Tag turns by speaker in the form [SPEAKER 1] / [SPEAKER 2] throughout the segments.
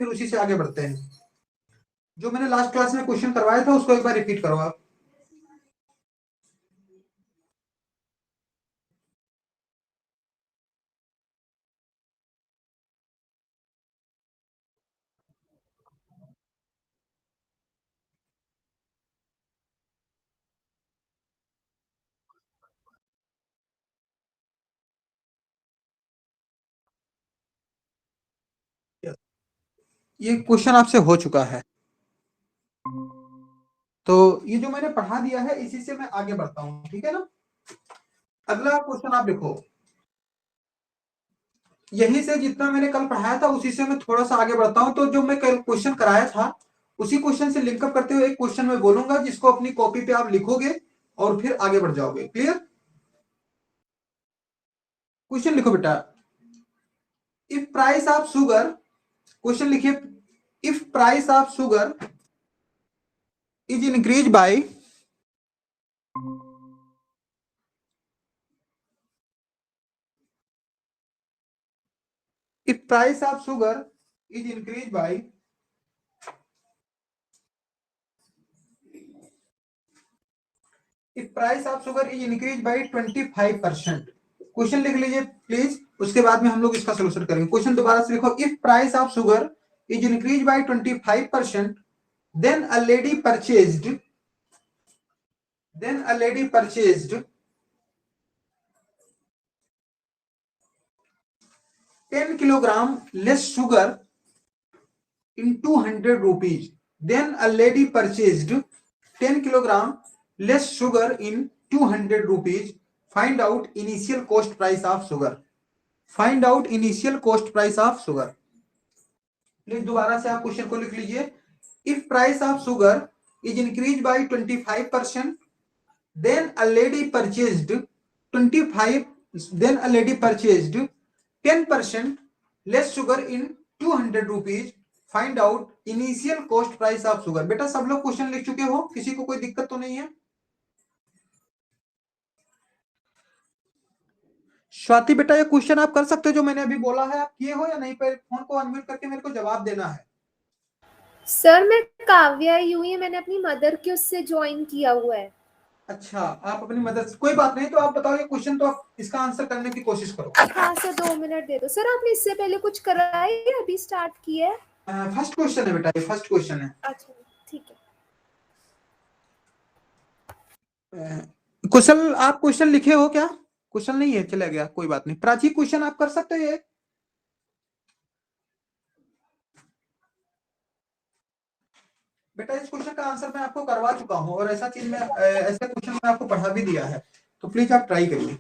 [SPEAKER 1] फिर उसी से आगे बढ़ते हैं। जो मैंने लास्ट क्लास में क्वेश्चन करवाया था उसको एक बार रिपीट करो आप। ये क्वेश्चन आपसे हो चुका है, तो ये जो मैंने पढ़ा दिया है इसी से मैं आगे बढ़ता हूँ, ठीक है ना। अगला क्वेश्चन आप लिखो, यहीं से जितना मैंने कल पढ़ाया था उसी से मैं थोड़ा सा आगे बढ़ता हूँ। तो जो मैं कल क्वेश्चन कराया था उसी क्वेश्चन से लिंकअप करते हुए एक क्वेश्चन मैं बोलूंगा जिसको अपनी कॉपी पे आप लिखोगे और फिर आगे बढ़ जाओगे। क्लियर? क्वेश्चन लिखो बेटा, if price of sugar, question लिखिए, if price of sugar is increase by if price of sugar is increased by if price of sugar is increased by 25%, question लिख लीजिए प्लीज, उसके बाद में हम लोग इसका सोल्यूशन करेंगे। क्वेश्चन दोबारा से लिखो, if price of sugar is increase bye 25%, then a lady purchased 10 kilogram less sugar in 200 rupees. Then a lady purchased 10 kilogram less sugar in 200 rupees. Find out initial cost price of sugar. Find out initial cost price of sugar. Please दोबारा से आप question को लिख लीजिए, if price of sugar is increase bye 25%, then a lady purchased 10% less sugar in 200 rupees. Find out initial cost price of sugar. बेटा सब लोग question लिख चुके हो, किसी को कोई दिक्कत तो नहीं है? स्वाति बेटा ये क्वेश्चन आप कर सकते हो जो मैंने अभी बोला है, आप किए हो या नहीं? पर फोन को अनम्यूट करके मेरे को जवाब देना है।
[SPEAKER 2] सर मैं काव्या यूं ही मैंने अपनी मदर के उससे ज्वाइन किया हुआ है। अच्छा,
[SPEAKER 1] आप अपनी मदद से, कोई बात नहीं। तो आप बताओ ये क्वेश्चन, तो आप इसका आंसर करने की कोशिश करो।
[SPEAKER 2] हाँ सर 2 मिनट दे दो। सर आपने इससे पहले कुछ कराया है अभी स्टार्ट किया है?
[SPEAKER 1] फर्स्ट क्वेश्चन है बेटा, ये फर्स्ट क्वेश्चन है।
[SPEAKER 2] अच्छा ठीक है।
[SPEAKER 1] कुशल आप क्वेश्चन लिखे हो क्या? क्वेश्चन नहीं है, चला गया, कोई बात नहीं। प्राची क्वेश्चन आप कर सकते हो ये? बेटा इस क्वेश्चन का आंसर मैं आपको करवा चुका हूं और ऐसा चीज में ऐसा क्वेश्चन मैं आपको पढ़ा भी दिया है, तो प्लीज आप ट्राई करिए।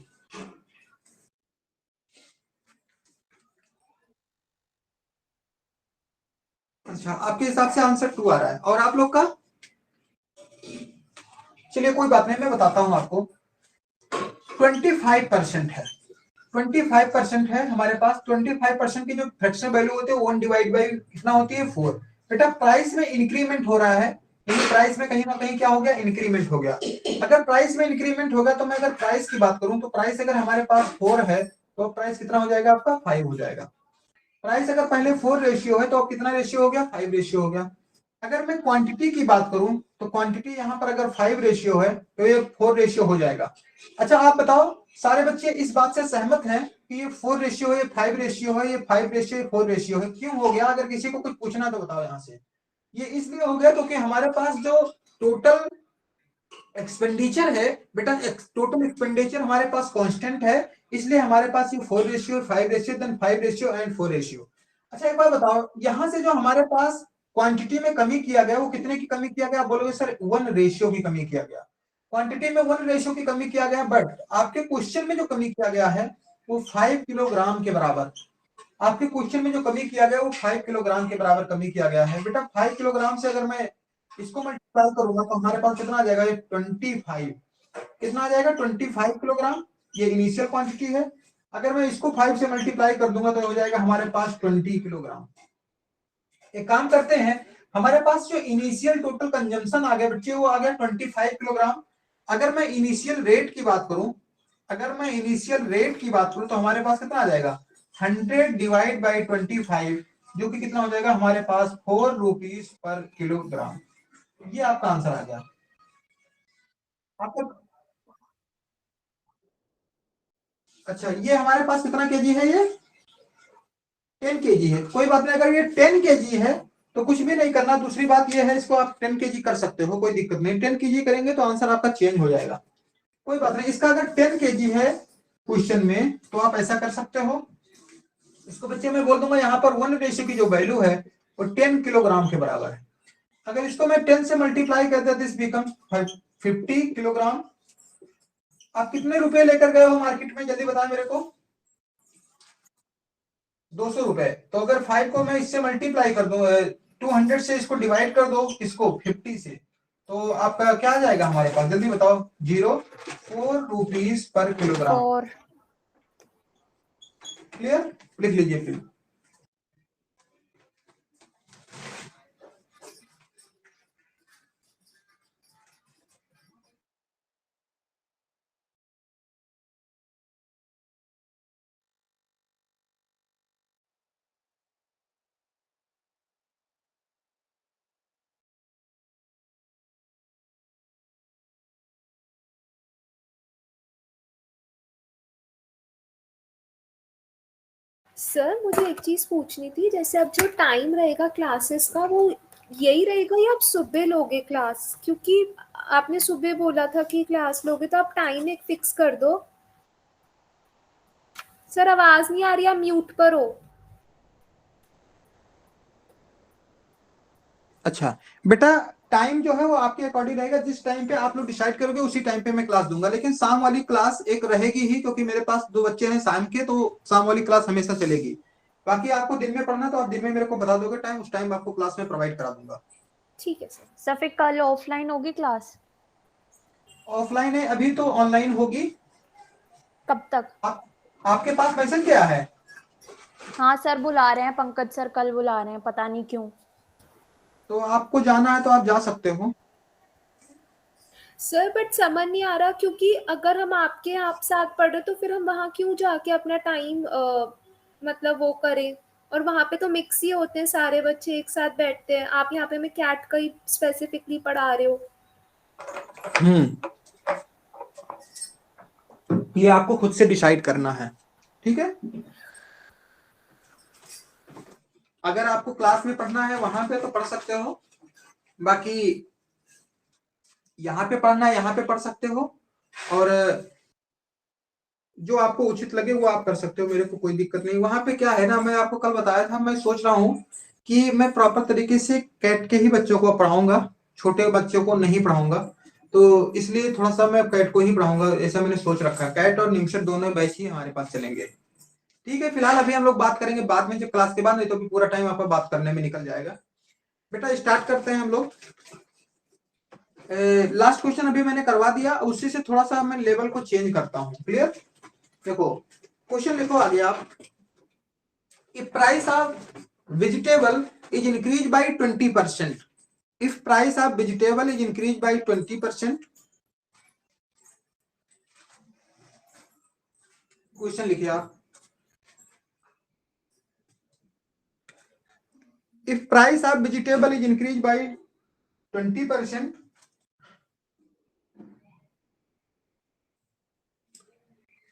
[SPEAKER 1] अच्छा, आपके हिसाब से आंसर 2 आ रहा है और आप लोग का? चलिए कोई बात नहीं, मैं बताता हूं आपको। 25% है, 25% है हमारे पास। 25% की जो फ्रैक्शनल वैल्यू होती है 1 डिवाइड बाई कितना होती है 4। बेटा प्राइस में इंक्रीमेंट हो रहा है, यानी प्राइस में कहीं ना कहीं क्या हो गया, इंक्रीमेंट हो गया। अगर प्राइस में इंक्रीमेंट होगा तो मैं अगर प्राइस की बात करूं तो प्राइस अगर हमारे पास 4 है तो प्राइस कितना हो जाएगा आपका, 5 हो जाएगा। प्राइस अगर पहले 4 रेशियो है तो अब कितना रेशियो हो गया, 5 रेशियो हो गया। अगर मैं क्वांटिटी की बात करूं तो क्वांटिटी यहां पर अगर 5 रेशियो है तो ये 4 रेशियो हो जाएगा। अच्छा आप बताओ सारे बच्चे इस बात से सहमत हैं कि ये 4 रेशियो है, ये 5 रेशियो है, ये 5 रेशियो, 4 रेशियो है? क्यों हो गया? अगर किसी को कुछ पूछना तो बताओ यहां से। ये इसलिए हो गया क्योंकि हमारे पास जो टोटल एक्सपेंडिचर है बेटा, टोटल एक्सपेंडिचर हमारे पास कांस्टेंट है, इसलिए हमारे पास ये 4 ratio, 5 ratio, then 5 ratio and 4 ratio. अच्छा एक बार बताओ, यहां से जो हमारे पास क्वांटिटी में कमी किया गया वो कितने की कमी किया गया? आप बोलोगे सर 1 रेशियो की कमी किया गया। क्वांटिटी में 1 रेशियो की कमी किया गया, बट आपके क्वेश्चन में जो कमी किया गया है वो 5 किलोग्राम के बराबर। आपके क्वेश्चन में जो कमी किया गया वो 5 किलोग्राम के बराबर कमी किया गया है। बेटा 5 किलोग्राम से अगर मैं इसको मल्टीप्लाई करूंगा तो हमारे पास कितना आ जाएगा, ये 25। कितना आ जाएगा, 25 किलोग्राम। ये इनिशियल क्वांटिटी है। अगर मैं इसको 5 से मल्टीप्लाई कर दूंगा तो हो जाएगा हमारे पास 20 किलोग्राम। एक काम करते हैं, हमारे पास जो इनिशियल टोटल कंजम्पशन आ गया बच्चे वो आ गया 25 किलोग्राम। अगर मैं इनिशियल रेट की बात करूं, तो हमारे पास कितना आ जाएगा, 100 डिवाइड बाई 25 जो कि कितना हो जाएगा हमारे पास 4 रुपीज पर किलोग्राम। ये आपका आंसर आ गया। आपको अच्छा, ये हमारे पास कितना केजी है? ये 10 केजी है। कोई बात नहीं, अगर ये 10 केजी है तो कुछ भी नहीं करना। दूसरी बात ये है, इसको आप 10 केजी कर सकते हो, कोई दिक्कत नहीं। 10 केजी करेंगे तो आंसर आपका चेंज हो जाएगा। कोई बात नहीं, इसका अगर 10 केजी है क्वेश्चन में तो आप ऐसा कर सकते हो, इसको बच्चे मैं बोल दूंगा यहाँ पर 1 की जो वैल्यू है वो 10 किलोग्राम के बराबर है। अगर इसको मैं 10 से मल्टीप्लाई कर देता दिस बिकम 50 किलोग्राम। आप कितने रुपए लेकर गए हो मार्केट में, जल्दी बताएं मेरे को? 200 रुपए। तो अगर 5 को मैं इससे मल्टीप्लाई कर दूं, 200 से इसको डिवाइड कर दो, इसको 50 से, तो आपका क्या आ जाएगा हमारे पास, जल्दी बताओ? 4 रुपीज पर किलोग्राम। क्लियर? लिख लीजिए फिर।
[SPEAKER 2] सर मुझे एक चीज पूछनी थी, जैसे अब जो टाइम रहेगा क्लासेस का वो यही रहेगा या आप सुबह लोगे क्लास? क्योंकि आपने सुबह बोला था कि क्लास लोगे, तो आप टाइम एक फिक्स कर दो। सर आवाज नहीं आ रही, आप म्यूट पर हो।
[SPEAKER 1] अच्छा बेटा, टाइम जो है वो आपके अकॉर्डिंग रहेगा, जिस टाइम पे आप लोग डिसाइड करोगे उसी टाइम पे मैं क्लास दूंगा। लेकिन शाम वाली क्लास एक रहेगी ही, क्योंकि मेरे पास 2 बच्चे हैं शाम के, तो शाम वाली क्लास हमेशा चलेगी। बाकी आपको दिन में पढ़ना तो आप दिन में मेरे को बता दोगे टाइम, उस टाइम आपको क्लास में प्रोवाइड करा दूंगा।
[SPEAKER 2] ठीक है सर।
[SPEAKER 3] सर फिर कल ऑफलाइन होगी क्लास?
[SPEAKER 1] ऑफलाइन है, अभी तो ऑनलाइन होगी।
[SPEAKER 3] कब तक?
[SPEAKER 1] आपके पास मैसेज गया है?
[SPEAKER 3] हाँ सर बुला रहे हैं, पंकज सर कल बुला रहे हैं, पता नहीं क्यों।
[SPEAKER 1] तो आपको जाना है तो आप जा सकते हो।
[SPEAKER 2] सर बट समझ नहीं आ रहा, क्योंकि अगर हम आपके आप साथ पढ़ रहे तो फिर हम वहाँ क्यों जाके अपना टाइम मतलब वो करें? और वहाँ पे तो मिक्स ही होते हैं, सारे बच्चे एक साथ बैठते हैं। आप यहाँ पे मैं कैट का ही स्पेसिफिकली पढ़ा रहे हो।
[SPEAKER 1] ये आपको खुद से डिसाइड करना है, ठीक है? अगर आपको क्लास में पढ़ना है वहां पे तो पढ़ सकते हो, बाकी यहाँ पे पढ़ना है यहाँ पे पढ़ सकते हो, और जो आपको उचित लगे वो आप कर सकते हो, मेरे को कोई दिक्कत नहीं। वहां पे क्या है ना, मैं आपको कल बताया था, मैं सोच रहा हूँ कि मैं प्रॉपर तरीके से कैट के ही बच्चों को पढ़ाऊंगा, छोटे बच्चों को नहीं पढ़ाऊंगा। तो इसलिए थोड़ा सा मैं कैट को ही पढ़ाऊंगा, ऐसा मैंने सोच रखा है। कैट और निमशर दोनों बैच ही हमारे पास चलेंगे। ठीक है, फिलहाल अभी हम लोग बात करेंगे बाद में, जब क्लास के बाद, नहीं तो पूरा टाइम आपका बात करने में निकल जाएगा। बेटा स्टार्ट करते हैं हम लोग। लास्ट क्वेश्चन अभी मैंने करवा दिया, उसी से थोड़ा सा मैं लेवल को चेंज करता हूँ। क्लियर? देखो क्वेश्चन लिखो आगे आप। If price of vegetable is increase bye 20%, if price of vegetable is increase bye 20%, question लिखिए आप। If price of vegetable is increase bye 20%,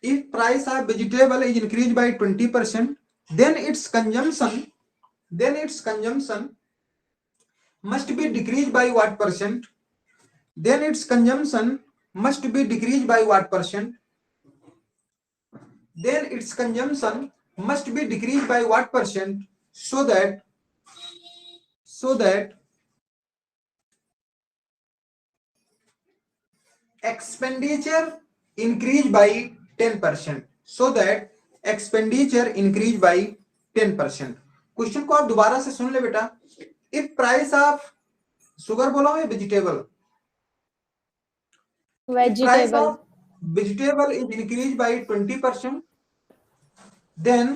[SPEAKER 1] if price of vegetable is increased by 20%, then its consumption must be decreased by what percent? Then its consumption must be decreased by what percent? Then its consumption must be decreased by what percent, so that expenditure increase by 10%, so that expenditure increase by 10%। Question को आप दोबारा से सुन ले बेटा। If price of sugar बोला है vegetable, price of vegetable is increased by 20%, then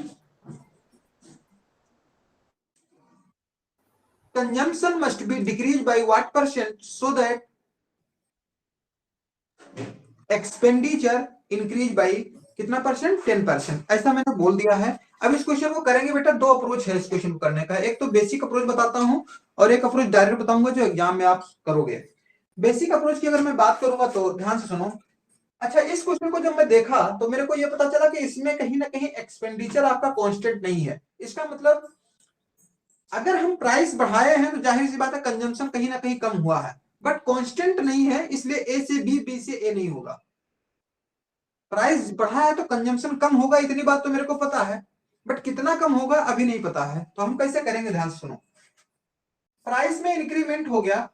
[SPEAKER 1] consumption must be decreased by what percent, so that expenditure increase by कितना percent? 10%। ऐसा मैंने बोल दिया है। अब इस क्वेश्चन को करेंगे बेटा, दो अप्रोच है इस क्वेश्चन को करने का। एक तो बेसिक अप्रोच बताता हूं और एक अप्रोच डायरेक्ट बताऊंगा जो एग्जाम में आप करोगे। बेसिक अप्रोच की अगर मैं बात करूंगा तो ध्यान से सुनो। अच्छा, इस क्वेश्चन को जब मैं देखा तो मेरे को यह पता चला कि इसमें कहीं ना कहीं एक्सपेंडिचर आपका कांस्टेंट नहीं है। इसका मतलब अगर हम प्राइस बढ़ाए हैं तो जाहिर सी बात है कंजम्पशन कहीं ना कहीं कम हुआ है, बट कांस्टेंट नहीं है, इसलिए ए से बी, बी से ए नहीं होगा। प्राइस बढ़ा है तो कंजम्पशन कम होगा, इतनी बात तो मेरे को पता है, बट कितना कम होगा अभी नहीं पता है। तो हम कैसे करेंगे, ध्यान से सुनो। प्राइस में इंक्रीमेंट हो गया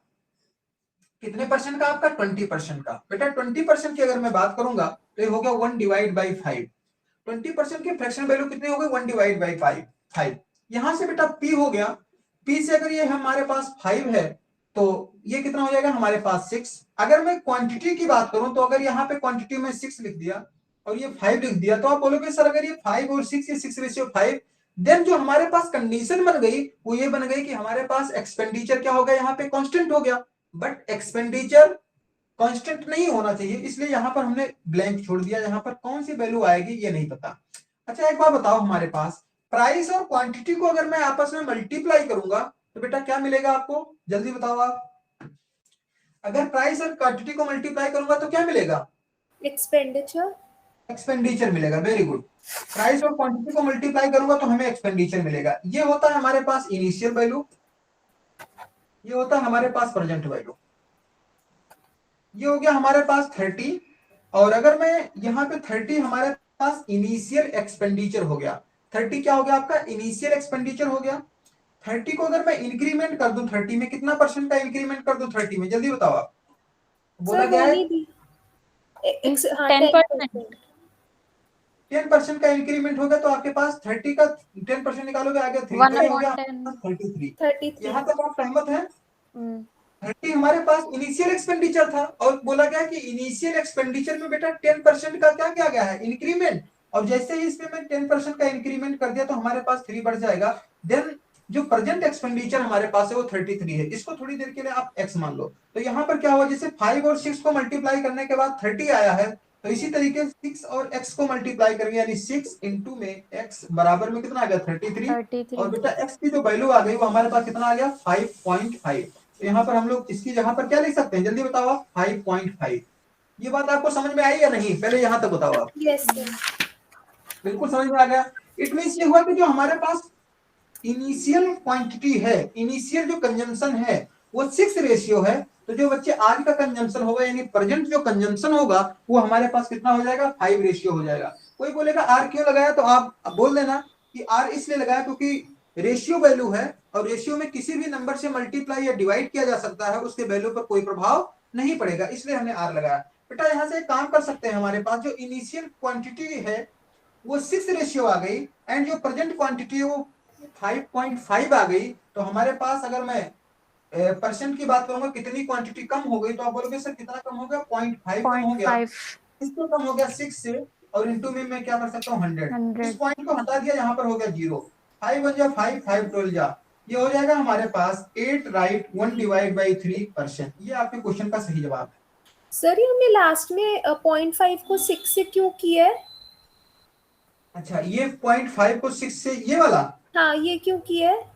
[SPEAKER 1] कितने परसेंट का, आपका 20% का। बेटा 20% की अगर मैं बात करूंगा तो ये हो गया 1/5। 20% की फ्रैक्शन वैल्यू कितनी हो गई, 1/5। यहां से बेटा पी हो गया, पी से अगर ये हमारे पास 5 है तो ये कितना हो जाएगा हमारे पास 6। अगर मैं क्वांटिटी की बात करूं तो अगर यहाँ पे क्वांटिटी में 6 लिख दिया और ये 5 लिख दिया तो आप बोलोगे सर अगर ये 5 और 6, ये 6:5, देन जो हमारे पास कंडीशन बन गई वो ये बन गई कि हमारे पास एक्सपेंडिचर क्या हो गया, यहाँ पे कांस्टेंट हो गया। बट एक्सपेंडिचर कांस्टेंट नहीं होना चाहिए, इसलिए यहां पर हमने ब्लैंक छोड़ दिया। यहां पर कौन सी वैल्यू आएगी ये नहीं पता। अच्छा एक बात बताओ, हमारे पास प्राइस और क्वांटिटी को अगर मैं आपस में मल्टीप्लाई करूंगा तो बेटा क्या मिलेगा आपको, जल्दी बताओ आप। अगर प्राइस और क्वांटिटी को मल्टीप्लाई करूंगा तो क्या मिलेगा,
[SPEAKER 2] एक्सपेंडिचर।
[SPEAKER 1] एक्सपेंडिचर मिलेगा। Very good. प्राइस और क्वांटिटी को मल्टीप्लाई करूंगा तो हमें एक्सपेंडिचर मिलेगा। ये होता है हमारे पास इनिशियल वैल्यू, ये होता है हमारे पास प्रेजेंट वैल्यू। ये हो गया हमारे पास 30, और अगर मैं यहाँ पे 30 हमारे पास इनिशियल एक्सपेंडिचर हो गया। 30 क्या हो गया आपका, इनिशियल एक्सपेंडिचर हो गया। 30 को अगर मैं इंक्रीमेंट कर दूं 30 में, कितना परसेंट का इंक्रीमेंट कर दूं 30 में, जल्दी बताओ आप। बोला
[SPEAKER 2] सर
[SPEAKER 1] गया है
[SPEAKER 2] होनी थी
[SPEAKER 3] 10%।
[SPEAKER 1] 10% का इंक्रीमेंट हो गया तो आपके पास 30 का 10% निकालोगे, आ गया 3, तो ये हो गया 33।
[SPEAKER 2] 33।
[SPEAKER 1] यहाँ तक आप सहमत हैं।
[SPEAKER 3] हम्म,
[SPEAKER 1] 30 हमारे पास इनिशियल एक्सपेंडिचर था और बोला गया कि इनिशियल एक्सपेंडिचर में बेटा 10% का क्या किया गया है, इंक्रीमेंट। और जैसे ही इसमें मैं 10% का इंक्रीमेंट कर दिया तो हमारे पास 3 बढ़ जाएगा। देन जो प्रेजेंट एक्सपेंडिचर हमारे पास है वो 33 है। इसको थोड़ी देर के लिए आप x मान लो। तो यहाँ पर क्या हुआ, जैसे 5 और 6 को मल्टीप्लाई करने के बाद 30 आया है, तो इसी तरीके 6 और x को मल्टीप्लाई करेंगे, यानी 6 इंटू में x बराबर में कितना आ गया 33। और बेटा x की जो वैल्यू आ गई वो हमारे पास कितना आ गया 5.5। तो यहाँ पर हम लोग इसकी जगह पर क्या लिख सकते हैं, जल्दी बताओ आप, 5.5। ये बात आपको समझ में आई या नहीं, पहले यहाँ तक बताओ आप।
[SPEAKER 2] Yes sir.
[SPEAKER 1] बिल्कुल समझ में आ गया। इट मींस ये हुआ कि जो हमारे पास इनिशियल क्वांटिटी है, इनिशियल जो कंजम्पशन है वो 6 रेशियो है, तो जो बच्चे आज का कंजम्पशन होगा यानी प्रेजेंट जो कंजम्पशन होगा वो हमारे पास कितना हो जाएगा, 5 रेशियो हो जाएगा। कोई बोलेगा आर क्यों लगाया, तो आप बोल देना कि आर इसलिए लगाया क्योंकि रेशियो वैल्यू है और रेशियो में किसी भी नंबर से मल्टीप्लाई या डिवाइड किया जा सकता है, उसके वैल्यू पर कोई प्रभाव नहीं पड़ेगा, इसलिए हमने आर लगाया। बेटा यहाँ से एक काम कर सकते हैं, हमारे पास जो इनिशियल क्वांटिटी है वो 6 रेशियो आ गई एंड जो प्रेजेंट क्वांटिटी है वो 5.5 आ गई। तो हमारे पास अगर मैं परसेंट की बात करूंगा कितनी क्वांटिटी कम हो गई, तो आप बोलोगे सर कितना कम हो गया, 0.5 कम हो गया। इसको कम हो गया 6 से, और इंटू में मैं क्या कर सकता हूँ 100। इस पॉइंट को हटा दिया, यहाँ पर हो गया 0। 5 1 जा 5, 5 12 जा, ये हो जाएगा हमारे पास 8 राइट 1/3%। ये आपके क्वेश्चन का सही जवाब है।
[SPEAKER 2] सर ये हमने लास्ट में 0.5 को 6 से क्यों किया है?
[SPEAKER 1] अच्छा, ये 0.5 को 6 से, ये वाला
[SPEAKER 2] हाँ ये क्यों किया है?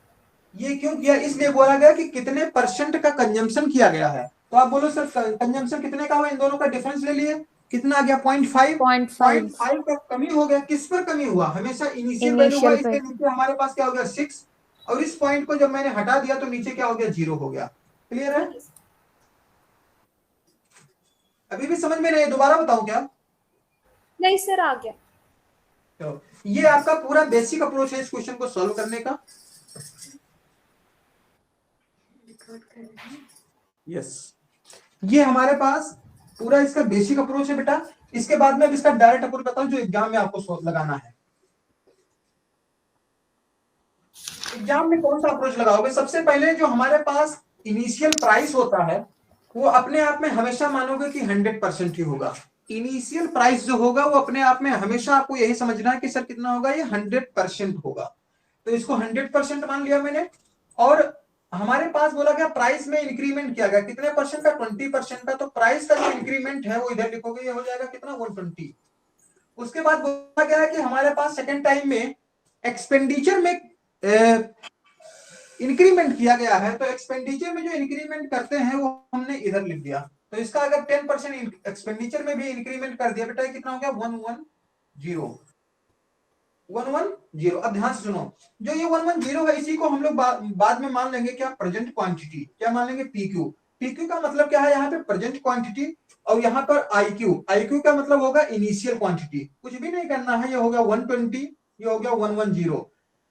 [SPEAKER 1] ये क्यों किया, इसलिए बोला गया कि कितने परसेंट का कंजम्पशन किया गया है। तो आप बोलो सर कंजम्पशन कितने का हुआ, इन दोनों का डिफरेंस ले लिए, कितना आ गया 0.5। 0.5 का कमी हो गया, किस पर कमी हुआ, हमेशा इनिशियल वैल्यू हुआ, इसके नीचे हमारे पास क्या हो गया 6, और इस पॉइंट को जब मैंने हटा दिया तो नीचे क्या हो गया 0 हो गया। क्लियर है, अभी भी समझ में नहीं, दोबारा बताऊं क्या?
[SPEAKER 2] नहीं सर आ गया।
[SPEAKER 1] तो ये आपका पूरा बेसिक अप्रोच है इस क्वेश्चन को सॉल्व करने का। यस, ये हमारे पास पूरा इसका बेसिक अप्रोच है बेटा। इसके बाद में अब इसका डायरेक्ट अप्रोच बताऊं जो एग्जाम में आपको लगाना है। एग्जाम में कौन सा अप्रोच लगाओगे, सबसे पहले जो हमारे पास इनिशियल प्राइस होता है वो अपने आप में हमेशा मानोगे कि 100% ही होगा। इनिशियल प्राइस जो होगा वो अपने आप में हमेशा आपको यही समझना है कि सर कितना होगा, ये 100% होगा। तो इसको 100% मान लिया मैंने। और हमारे पास बोला गया प्राइस में इंक्रीमेंट किया गया कितने परसेंट का, 20% का। तो प्राइस का जो इंक्रीमेंट है वो इधर लिखोगे, ये हो जाएगा कितना 120। उसके बाद बोला गया कि हमारे पास सेकेंड टाइम में एक्सपेंडिचर में इंक्रीमेंट किया गया है, तो एक्सपेंडिचर में जो इंक्रीमेंट करते हैं वो हमने इधर लिख दिया। तो इसका अगर 10% एक्सपेंडिचर में भी इंक्रीमेंट कर दिया बेटा, कितना हो गया 110 110। अब ध्यान से सुनो, जो ये 110 है इसी को हम लोग बाद में मान लेंगे क्या, प्रेजेंट क्वांटिटी। क्या मान लेंगे, पीक्यू। पीक्यू का मतलब क्या है, यहाँ पे प्रेजेंट क्वांटिटी, और यहाँ पर आईक्यू। आईक्यू का मतलब होगा इनिशियल क्वांटिटी। कुछ भी नहीं करना है, ये हो गया 120, ये हो गया 110।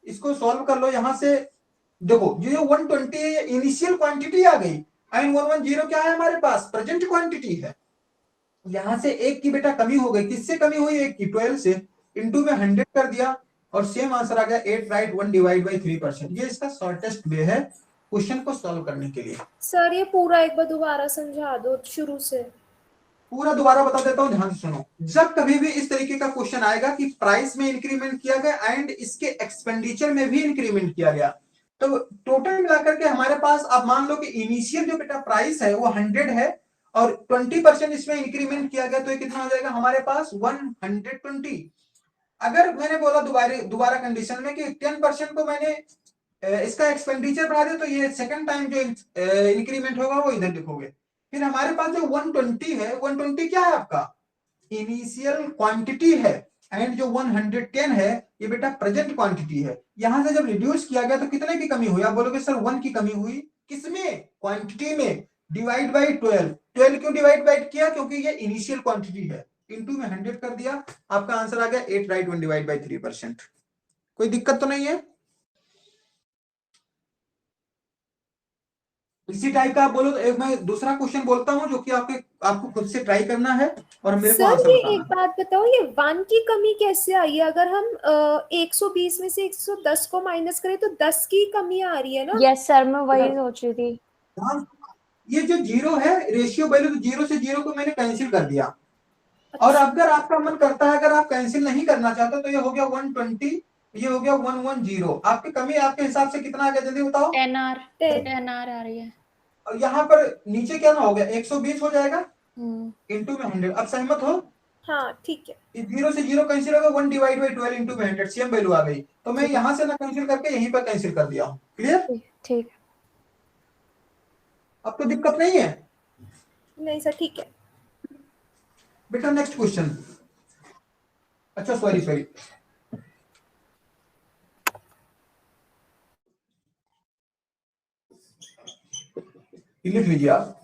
[SPEAKER 1] इसको सॉल्व कर लो यहां से। देखो जो ये 120 है ये इनिशियल क्वांटिटी आ गई, एंड 110 क्या है हमारे पास, प्रेजेंट क्वांटिटी है। यहां से एक की बेटा कमी हो गई, किससे कमी हुई, एक की 12 से, इनटू में 100 कर दिया, और सेम आंसर आ गया 8 राइट 1 डिवाइड बाई 3%। ये इसका शॉर्टेस्ट वे है क्वेश्चन को सॉल्व करने के लिए।
[SPEAKER 2] सर ये पूरा एक बार दोबारा समझा दो शुरू से।
[SPEAKER 1] पूरा दोबारा बता देता हूं, ध्यान से सुनो। जब कभी भी इस तरीके का क्वेश्चन आएगा कि प्राइस में इंक्रीमेंट किया गया एंड इसके एक्सपेंडिचर में भी इंक्रीमेंट किया गया, तो टोटल मिलाकर के हमारे पास, आप मान लो कि इनिशियल जो बेटा प्राइस है वो 100 है, और 20% इसमें इंक्रीमेंट किया गया, तो ये कितना हो जाएगा हमारे पास 120। अगर मैंने बोला दोबारा दोबारा कंडीशन में कि 10% को मैंने इसका एक्सपेंडिचर बढ़ा दिया, तो ये सेकंड टाइम जो इंक्रीमेंट होगा वो इधर लिखोगे। फिर हमारे पास जो 120 है, 120 क्या है आपका, इनिशियल क्वांटिटी है, एंड जो 110 है ये बेटा प्रेजेंट क्वांटिटी है। यहां से जब रिड्यूस किया गया तो कितने की कमी हुई, आप बोलोगे सर 1 की कमी हुई, किसमें, क्वांटिटी में, डिवाइड बाई 12। 12 क्यों डिवाइड बाई किया, क्योंकि ये इनिशियल क्वांटिटी है, इनटू में 100 कर दिया, आपका आंसर आ गया 8 राइट 1 डिवाइड बाई 3%। कोई दिक्कत तो नहीं है। इसी टाइप का आप बोलो तो एक मैं दूसरा क्वेश्चन बोलता हूं, जो कि आपको खुद से ट्राई करना है और मेरे को
[SPEAKER 2] सर
[SPEAKER 1] आंसर
[SPEAKER 2] ये
[SPEAKER 1] बताना
[SPEAKER 2] एक
[SPEAKER 1] है।
[SPEAKER 2] बात बताओ, ये 1 की कमी कैसे आई है? अगर हम 120 में से 110 को माइनस करें तो 10 की कमी आ रही है ना।
[SPEAKER 3] यस सर, मैं वही सोच रही थी।
[SPEAKER 1] हाँ, ये जो जीरो है रेशियो वैल्यू, तो जीरो से जीरो को मैंने कैंसिल कर दिया। और
[SPEAKER 2] अच्छा,
[SPEAKER 1] अगर आपका मन करता है, अगर आप कैंसिल नहीं करना चाहते, तो ये हो गया 120, ये हो गया 110। आपकी कमी आपके हिसाब से कितना आ गया, जल्दी बताओ।
[SPEAKER 3] 10 आर
[SPEAKER 2] 10।
[SPEAKER 3] 10 आर आ रही है।
[SPEAKER 1] और यहाँ पर नीचे क्या ना हो गया, 120 हो जाएगा
[SPEAKER 3] हम्म।
[SPEAKER 1] इंटू में 100। अब सहमत हो,
[SPEAKER 2] हाँ ठीक है।
[SPEAKER 1] जीरो से जीरो कैंसिल होगा, 1 डिवाइड बाई 12 इंटू में 100, सेम वैल्यू आ गई। तो मैं
[SPEAKER 3] ठीक
[SPEAKER 1] यहां से ना कैंसिल करके यहीं पर कैंसिल कर दिया हूं। क्लियर,
[SPEAKER 3] ठीक ठीक।
[SPEAKER 1] अब तो दिक्कत नहीं है
[SPEAKER 2] नहीं सर ठीक है।
[SPEAKER 1] बेटा। नेक्स्ट क्वेश्चन, अच्छा सॉरी सॉरी, लिख लीजिए आप।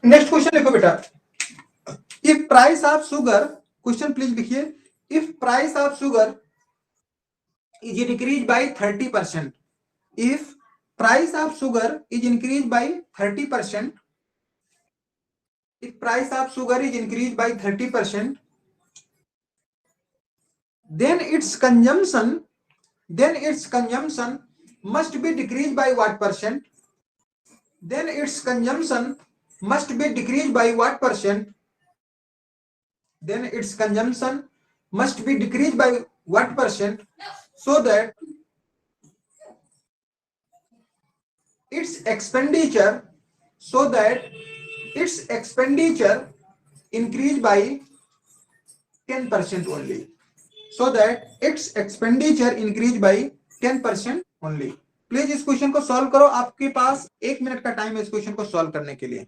[SPEAKER 1] नेक्स्ट क्वेश्चन लिखो बेटा। If price of sugar, question please लिखिए, if price of sugar is increased by 30%, if price of sugar is increased by 30%, if price of sugar is increased by 30%, then its consumption must be decreased by what percent, then its consumption must be decreased by what percent, then its consumption must be decreased by what percent, so that its expenditure so that its expenditure increase by 10% only, so that its expenditure increase by 10% only। Please इस question को solve करो, आपके पास 1 minute का time है इस question को solve करने के लिए।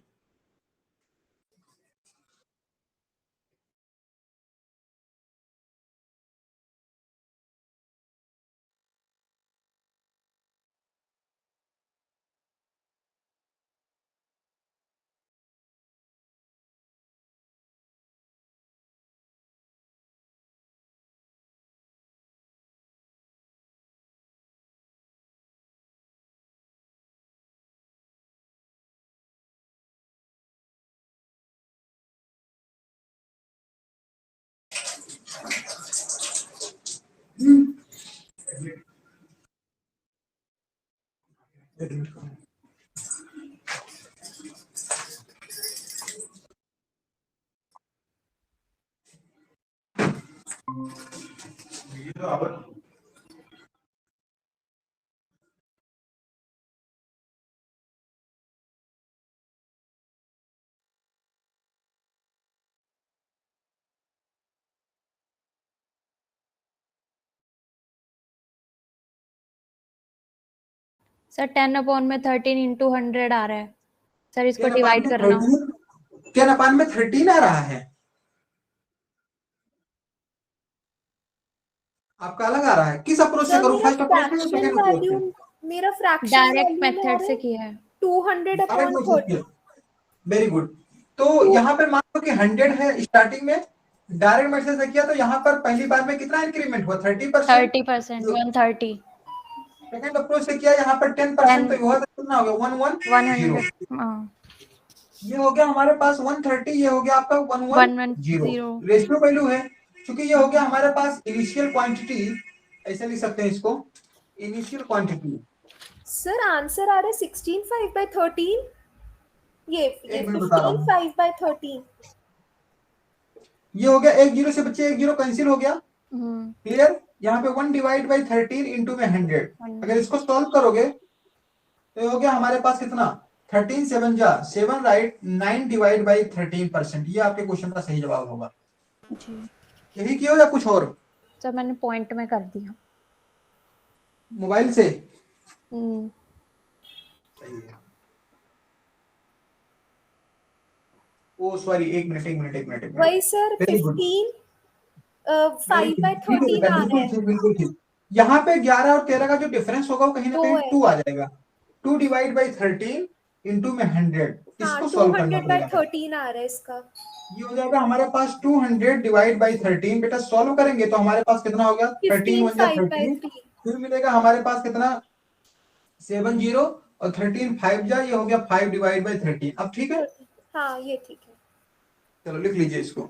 [SPEAKER 3] सर 10/13 इंटू 100 आ रहा है सर, इसको
[SPEAKER 1] 10
[SPEAKER 3] डिवाइड
[SPEAKER 1] अपान में
[SPEAKER 3] करना।
[SPEAKER 1] 13 10 अपान में 13 आ रहा है, आपका अलग आ रहा है। किस अप्रोच से
[SPEAKER 2] सर
[SPEAKER 1] करूं,
[SPEAKER 2] मेरा
[SPEAKER 1] फर्स्ट अप्रोच से या
[SPEAKER 2] फ्रैक्शन
[SPEAKER 1] सेकंड अप्रोच
[SPEAKER 2] वैल्यू,
[SPEAKER 1] से?
[SPEAKER 2] मेरा फ्रैक्शन
[SPEAKER 3] डायरेक्ट
[SPEAKER 2] वैल्यू में आ
[SPEAKER 3] मेथड
[SPEAKER 2] रहा
[SPEAKER 3] से
[SPEAKER 2] है
[SPEAKER 3] किया है।
[SPEAKER 2] 200/13।
[SPEAKER 1] Very good. तो यहाँ पे मान लो कि 100 है स्टार्टिंग में, डायरेक्ट मेथड से किया तो यहाँ पर पहली बार में कितना इंक्रीमेंट हुआ? 30%।
[SPEAKER 3] 30%, 130,
[SPEAKER 1] सेकंड अप्रोच से किया यहाँ पर 10%, तो हुआ तो कितना हो गया? 110।
[SPEAKER 3] 100, हाँ,
[SPEAKER 1] ये हो गया हमारे पास 130, ये हो गया आपका 110।
[SPEAKER 3] 110।
[SPEAKER 1] रेशियो वैल्यू है, क्योंकि ये हो गया हमारे पास इनिशियल क्वांटिटी, ऐसे लिख सकते हैं इसको, इनिशियल क्वांटिटी।
[SPEAKER 2] सर आंसर आ रहा है 16/5/13। ये
[SPEAKER 1] एक मिनट बता रहा हूँ,
[SPEAKER 2] 15/5/13।
[SPEAKER 1] ये हो गया, एक जीरो से बच्चे एक जीरो कैंसिल हो गया,
[SPEAKER 3] हम्म,
[SPEAKER 1] क्लियर। यहाँ पे 1/13 इंटू में 100, अगर इसको सॉल्व करोगे तो ये हो गया हमारे पास कितना? 13 7 जा 7, राइट। 9/13%, ये आपके क्वेश्चन का सही जवाब होगा।
[SPEAKER 3] जी
[SPEAKER 1] यही किया या कुछ और?
[SPEAKER 3] सर मैंने पॉइंट में कर दिया।
[SPEAKER 1] मोबाइल से?
[SPEAKER 3] हम्म,
[SPEAKER 1] सही है। ओ सॉरी, एक मिनट।
[SPEAKER 2] वही सर
[SPEAKER 1] वेरी गुड,
[SPEAKER 2] 5/13 आ रहा है।
[SPEAKER 1] बिल्कुल ठीक। यहाँ पे 11 और 13 का जो डिफरेंस होगा वो कहीं ना
[SPEAKER 2] 2
[SPEAKER 1] कहीं
[SPEAKER 2] है।
[SPEAKER 1] 2 आ जाएगा। 2/13 इंटू में 100,
[SPEAKER 2] हाँ
[SPEAKER 1] इसको सॉल्व करना पड़ेगा।
[SPEAKER 2] 200/13 आ रहा है इसका।
[SPEAKER 1] ये हो जाएगा हमारे पास 200/13। बेटा सॉल्व करेंगे तो हमारे पास कितना हो गया? 13 1 13,
[SPEAKER 2] 15/5/3।
[SPEAKER 1] फिर मिलेगा हमारे पास कितना? 70, और 13 5 जा, ये हो गया 5/13। अब ठीक है,
[SPEAKER 2] हाँ ये ठीक है।
[SPEAKER 1] चलो लिख लीजिए इसको।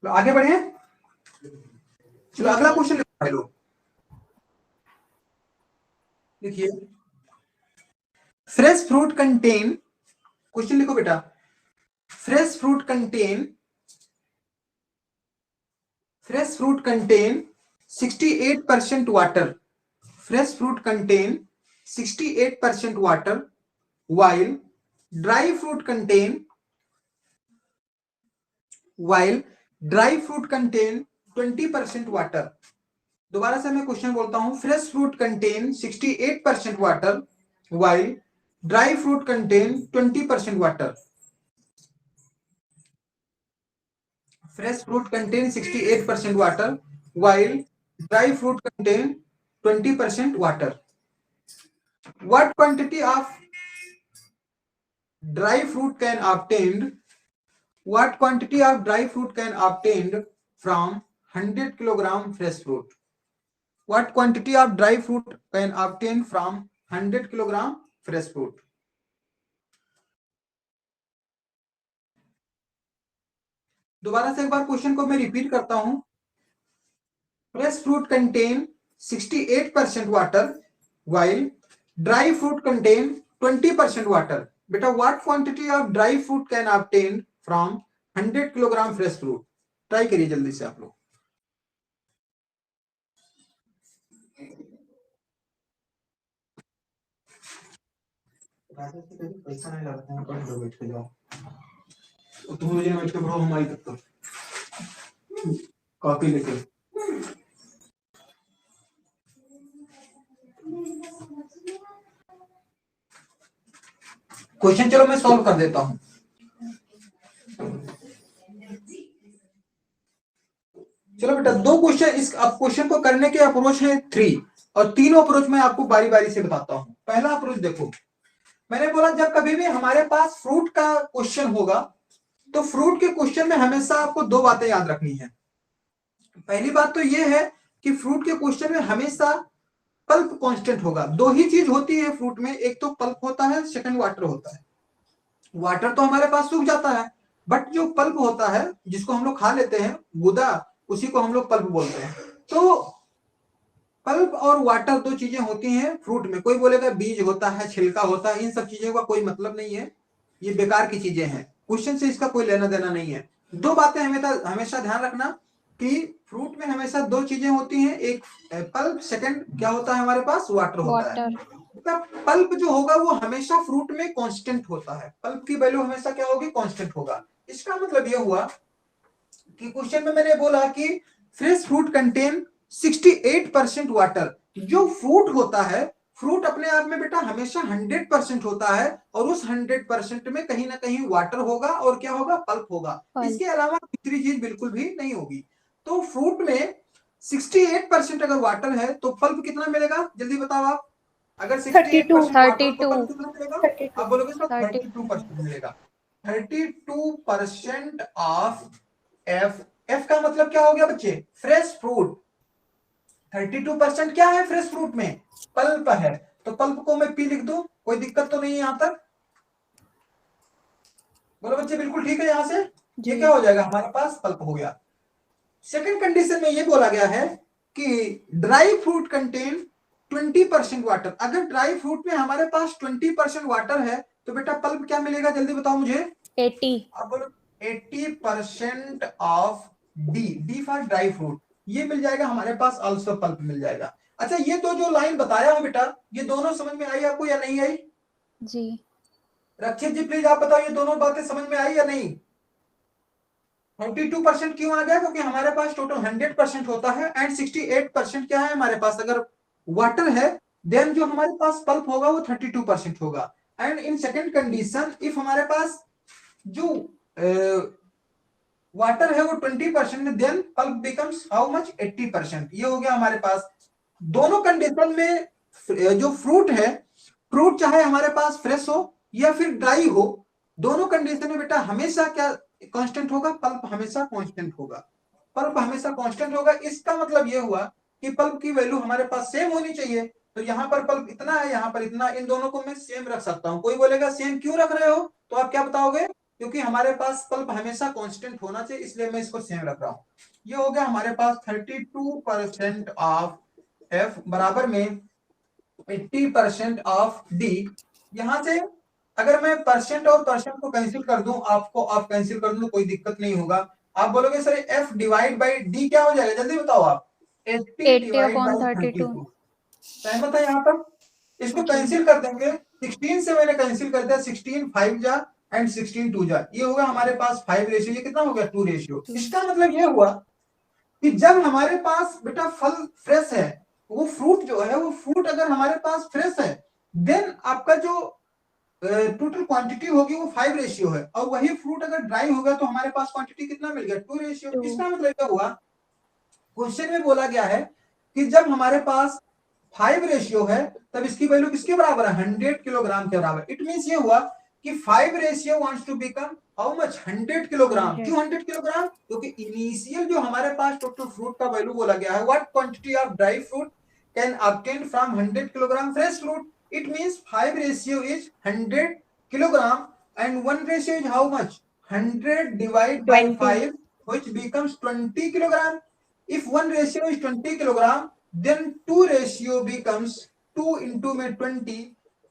[SPEAKER 1] तो आगे बढ़े, चलो अगला क्वेश्चन लिखो। देखिए, फ्रेश फ्रूट कंटेन, क्वेश्चन लिखो बेटा। Fresh fruit contain 68% water. Fresh fruit contain 68% water, while dry fruit contain 20% water. दोबारा से मैं क्वेश्चन बोलता हूं, fresh fruit contain 68% water, while dry fruit contain 20% water. Fresh fruit contain 68% water, while dry fruit contain 20% water. What quantity of dry fruit can obtained? What quantity of dry fruit can obtained from 100 kilogram fresh fruit? What quantity of dry fruit can obtain from 100 kilogram fresh fruit? दोबारा से एक बार question को मैं repeat करता हूं। Fresh fruit contain 68% water, while dry fruit contain 20% water. बेटा what quantity of dry fruit can obtain from 100 kilogram fresh fruit? Try करिए जल्दी से आप लोग। पैसा नहीं लगता है, पढ़ लो बैठ के जाओ। तुम मुझे बैठ के पढ़ो, हमारी तक तो कॉपी लेके। क्वेश्चन चलो मैं सॉल्व कर देता हूं। चलो चलो बेटा, दो क्वेश्चन, इस क्वेश्चन को करने के अप्रोच है 3, और तीनों अप्रोच मैं आपको बारी बारी से बताता हूं। पहला अप्रोच देखो, मैंने बोला जब कभी भी हमारे पास फ्रूट का क्वेश्चन होगा तो फ्रूट के क्वेश्चन में हमेशा आपको दो बातें याद रखनी है। पहली बात तो ये है कि फ्रूट के क्वेश्चन में हमेशा पल्प कांस्टेंट होगा। दो ही चीज होती है फ्रूट में, एक तो पल्प होता है, सेकंड वाटर होता है। वाटर तो हमारे पास सूख जाता है, बट जो पल्प होता है जिसको हम लोग खा लेते हैं, गुदा, उसी को हम लोग पल्प बोलते हैं। तो पल्प और वाटर दो चीजें होती हैं फ्रूट में। कोई बोलेगा बीज होता है, छिलका होता है, इन सब चीजों का कोई मतलब नहीं है, ये बेकार की चीजें हैं, क्वेश्चन से इसका कोई लेना देना नहीं है। दो बातें हमेशा ध्यान रखना कि फ्रूट में हमेशा दो चीजें होती हैं, एक पल्प, सेकंड क्या होता है हमारे पास, वाटर होता है। मतलब पल्प जो होगा वो हमेशा फ्रूट में कांस्टेंट होता है, पल्प की वैल्यू हमेशा क्या होगी, कांस्टेंट होगा। इसका मतलब ये हुआ कि क्वेश्चन में मैंने बोला कि फ्रेश फ्रूट कंटेन 68% वाटर। जो फ्रूट होता है, फ्रूट अपने आप में बेटा हमेशा 100% होता है, और उस 100% में कहीं ना कहीं वाटर होगा, और क्या होगा, पल्प होगा। इसके अलावा तीसरी चीज बिल्कुल भी नहीं होगी। तो फ्रूट में 68% अगर वाटर है तो पल्प कितना मिलेगा, जल्दी बताओ आप। अगर 68% वाटर तो पल्प कितना मिलेगा, आप बोलोगे सर 32% मिलेगा। 32% ऑफ एफ। एफ का मतलब क्या हो गया बच्चे, फ्रेश फ्रूट। 32% क्या है फ्रेश फ्रूट में, पल्प है। तो पल्प को मैं पी लिख दूं, कोई दिक्कत तो नहीं है यहां तक, बोलो बच्चे बिल्कुल ठीक है। यहां से ये क्या हो जाएगा, हमारे पास पल्प हो गया। सेकंड कंडीशन में ये बोला गया है कि ड्राई फ्रूट कंटेन 20% वाटर। अगर ड्राई फ्रूट में हमारे पास 20% वाटर है तो बेटा पल्प क्या मिलेगा, जल्दी बताओ मुझे।
[SPEAKER 3] 80।
[SPEAKER 1] अब बोलो 80% of D, D for dry fruit, ये मिल जाएगा हमारे पास, आल्सो पल्प मिल जाएगा। अच्छा, ये तो जो लाइन बताया हूं बेटा, ये दोनों समझ में आई आपको या नहीं आई
[SPEAKER 3] जी।
[SPEAKER 1] रक्षित जी प्लीज आप बताओ, ये दोनों बातें समझ में आई या नहीं। 32% क्यों आ गया, क्योंकि हमारे पास टोटल 100% होता है, एंड 68% क्या है हमारे पास, अगर वाटर है देन जो हमारे पास पल्प होगा वो 32% होगा। And in second condition if हमारे पास जो वाटर है वो 20% then pulp becomes how much, 80%। ये हो गया हमारे पास। दोनों कंडीशन में जो फ्रूट है, फ्रूट चाहे हमारे पास फ्रेश हो या फिर ड्राई हो, दोनों कंडीशन में बेटा हमेशा क्या कांस्टेंट होगा, पल्प हमेशा कांस्टेंट होगा, पल्प हमेशा कांस्टेंट होगा। इसका मतलब ये हुआ कि पल्प की वैल्यू हमारे पास सेम होनी चाहिए। तो यहाँ पर पल्प इतना है, यहाँ पर इतना, इन दोनों को मैं सेम रख सकता हूँ। कोई बोलेगा सेम क्यों रख रहे हो, तो आप क्या बताओगे, क्योंकि हमारे पास पल्प हमेशा कांस्टेंट होना चाहिए, इसलिए मैं इसको सेम रख रहा हूँ। ये हो गया हमारे पास 32% ऑफ एफ बराबर में 80% ऑफ डी। यहां से अगर मैं परसेंट और परसेंट को कैंसिल कर दूं, आपको आप कैंसिल कर दूं, कोई दिक्कत नहीं होगा। आप बोलोगे sir F divide by D क्या हो जाएगा, जल्दी बताओ आप। 80 डिवाइड बाई 32। सहमत है यहाँ पर, इसको कैंसिल कर देंगे। 16 से मैंने कैंसिल कर दिया, 16 5 जा एंड 16 2 जा, ये होगा हमारे पास 5 रेशियो, ये कितना हो गया 2 रेशियो। इसका मतलब ये हुआ कि जब हमारे पास बेटा फल फ्रेश है, वो फ्रूट जो है, वो फ्रूट अगर हमारे पास फ्रेश है देन आपका जो टोटल क्वांटिटी होगी वो 5 रेशियो है, और वही फ्रूट अगर ड्राई होगा तो हमारे पास क्वांटिटी कितना मिल गया, 2 रेशियो। इसका मतलब क्या हुआ, क्वेश्चन में बोला गया है कि जब हमारे पास 5 रेशियो है तब इसकी वैल्यू किसके बराबर है, 100 किलोग्राम के बराबर। इट मींस ये हुआ कि 5 ratio wants to become how much, 100 kilogram. क्यों 100 किलोग्राम, क्योंकि इनिशियल जो हमारे पास टोटल फ्रूट का वैल्यू बोला गया है, what quantity of dry fruit can obtain from 100 kilogram fresh fruit. It means 5 ratio is 100 kilogram and 1 ratio is how much, 100 divide by 5 which becomes 20 kilogram. If one ratio is 20 kilogram, then 2 ratio becomes 2 into में 20,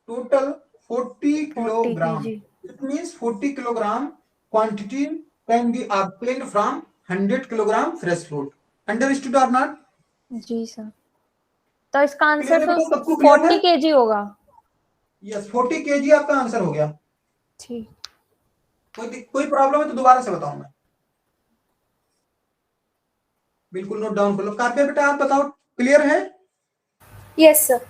[SPEAKER 1] total 40 kilogram. It means 40 kilogram quantity can be obtained from 100 kilogram fresh fruit. Understood or not?
[SPEAKER 3] जी sir. तो इसका answer तो
[SPEAKER 1] सबको clear
[SPEAKER 3] 40
[SPEAKER 1] है?
[SPEAKER 3] kg होगा।
[SPEAKER 1] Yes, 40 kg आपका answer हो गया।
[SPEAKER 3] ठीक।
[SPEAKER 1] कोई प्रॉब्लम है तो दोबारा से बताऊं मैं, बिल्कुल नोट डाउन कर लो। काव्या बेटा आप बताओ, क्लियर है?
[SPEAKER 2] Yes sir.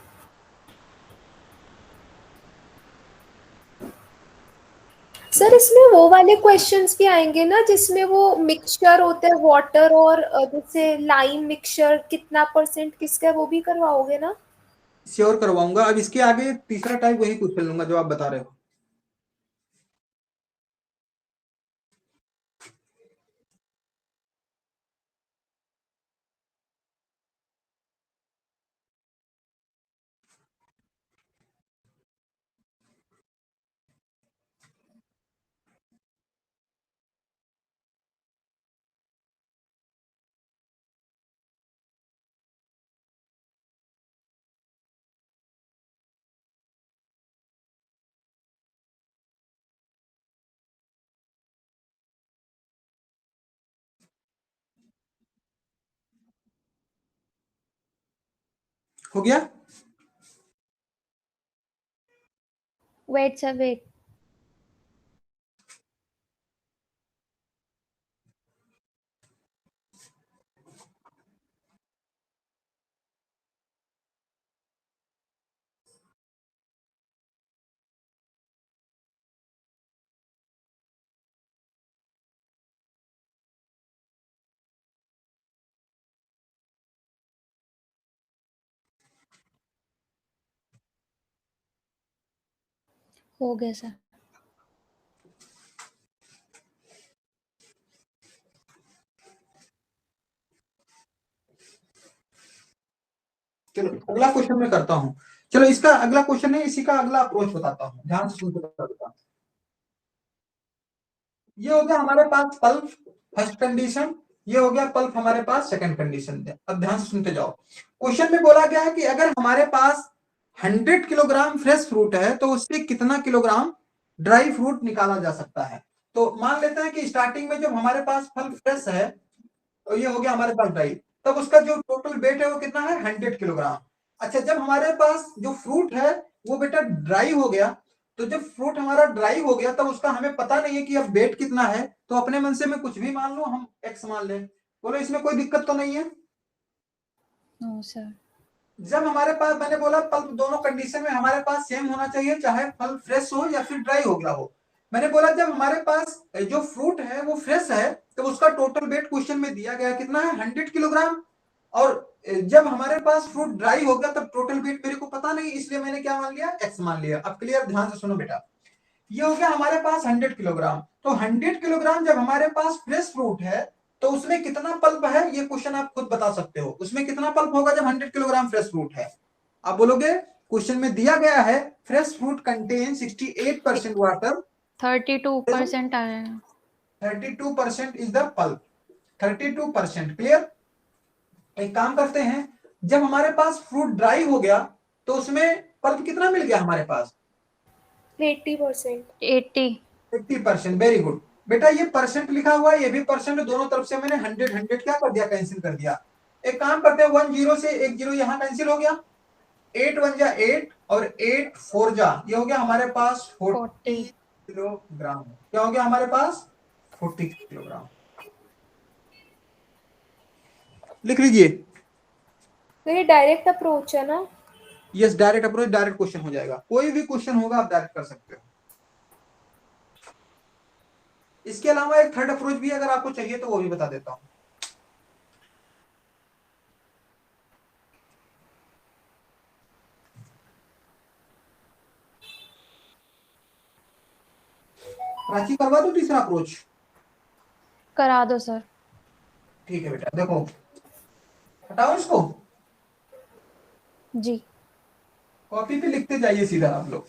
[SPEAKER 2] सर इसमें वो वाले क्वेश्चंस भी आएंगे ना जिसमें वो मिक्सचर होता है वाटर और जैसे लाइम मिक्सचर कितना परसेंट किसका है, वो भी करवाओगे ना?
[SPEAKER 1] श्योर करवाऊंगा। अब इसके आगे तीसरा टाइप वही पूछ लूंगा जो आप बता रहे हो। हो गया?
[SPEAKER 3] Wait sir wait. हो गया सर।
[SPEAKER 1] चलो अगला क्वेश्चन मैं करता हूँ। चलो इसका अगला क्वेश्चन है, इसी का अगला अप्रोच बताता हूँ, ध्यान से सुनते रहिएगा। ये हो गया हमारे पास पल्प फर्स्ट कंडीशन, ये हो गया पल्प हमारे पास सेकंड कंडीशन। अब ध्यान से सुनते जाओ। क्वेश्चन में बोला गया है कि अगर हमारे पास 100 किलोग्राम फ्रेश फ्रूट है तो उससे कितना किलोग्राम ड्राई फ्रूट निकाला जा सकता है। तो मान लेते हैं कि स्टार्टिंग में जब हमारे पास फल फ्रेश है तो ये हो गया हमारे पास ड्राई, तब उसका जो टोटल वेट है वो कितना है 100 किलोग्राम। अच्छा जब हमारे पास जो फ्रूट है वो बेटा ड्राई हो गया, तो जब फ्रूट हमारा ड्राई हो गया तब उसका हमें पता नहीं है कि अब वेट कितना है, तो अपने मन से मैं कुछ भी मान लूं, हम एक्स मान लें। बोलो इसमें कोई दिक्कत तो नहीं है?
[SPEAKER 3] No sir.
[SPEAKER 1] जब हमारे पास मैंने बोला पल्प दोनों कंडीशन में हमारे पास सेम होना चाहिए, चाहे फल फ्रेश हो या फिर ड्राई हो गया हो। मैंने बोला जब हमारे पास जो फ्रूट है वो फ्रेश है तो उसका टोटल वेट क्वेश्चन में दिया गया कितना है 100 किलोग्राम। और जब हमारे पास फ्रूट ड्राई हो गया तब टोटल वेट मेरे को पता नहीं, इसलिए मैंने क्या मान लिया एक्स मान लिया। अब क्लियर? ध्यान से सुनो बेटा। ये हो गया हमारे पास 100 किलोग्राम। तो 100 किलोग्राम जब हमारे पास फ्रेश फ्रूट है तो उसमें कितना पल्प है ये क्वेश्चन आप खुद बता सकते हो। उसमें कितना पल्प होगा जब 100 किलोग्राम फ्रेश फ्रूट है? आप बोलोगे क्वेश्चन में दिया गया है फ्रेश फ्रूट कंटेन 68% वाटर,
[SPEAKER 3] 32% आया है।
[SPEAKER 1] 32% इज द पल्प, 32%। क्लियर? एक काम करते हैं, जब हमारे पास फ्रूट ड्राई हो गया तो उसमें पल्प कितना मिल गया हमारे पास?
[SPEAKER 2] 80%।
[SPEAKER 3] 80।
[SPEAKER 1] 50%। वेरी गुड बेटा, ये परसेंट लिखा हुआ है, ये भी परसेंट, दोनों तरफ से मैंने 100 क्या कर दिया, कैंसिल कर दिया। एक काम करते हैं 10 से एक जीरो यहाँ कैंसिल हो गया, 8 1 जा 8 और 8 4 जा, ये हो गया हमारे पास 40 किलोग्राम। क्या हो गया हमारे पास? 40 किलोग्राम। लिख लीजिए।
[SPEAKER 2] तो ये डायरेक्ट अप्रोच है ना?
[SPEAKER 1] Yes direct approach, direct question हो जाएगा, कोई भी क्वेश्चन होगा आप डायरेक्ट कर सकते हो। इसके अलावा एक थर्ड अप्रोच भी अगर आपको चाहिए तो वो भी बता देता हूं। प्राची करवा दो तीसरा अप्रोच?
[SPEAKER 3] करा दो सर।
[SPEAKER 1] ठीक है बेटा, देखो हटाओ इसको,
[SPEAKER 3] जी।
[SPEAKER 1] कॉपी पे लिखते जाइए सीधा आप लोग।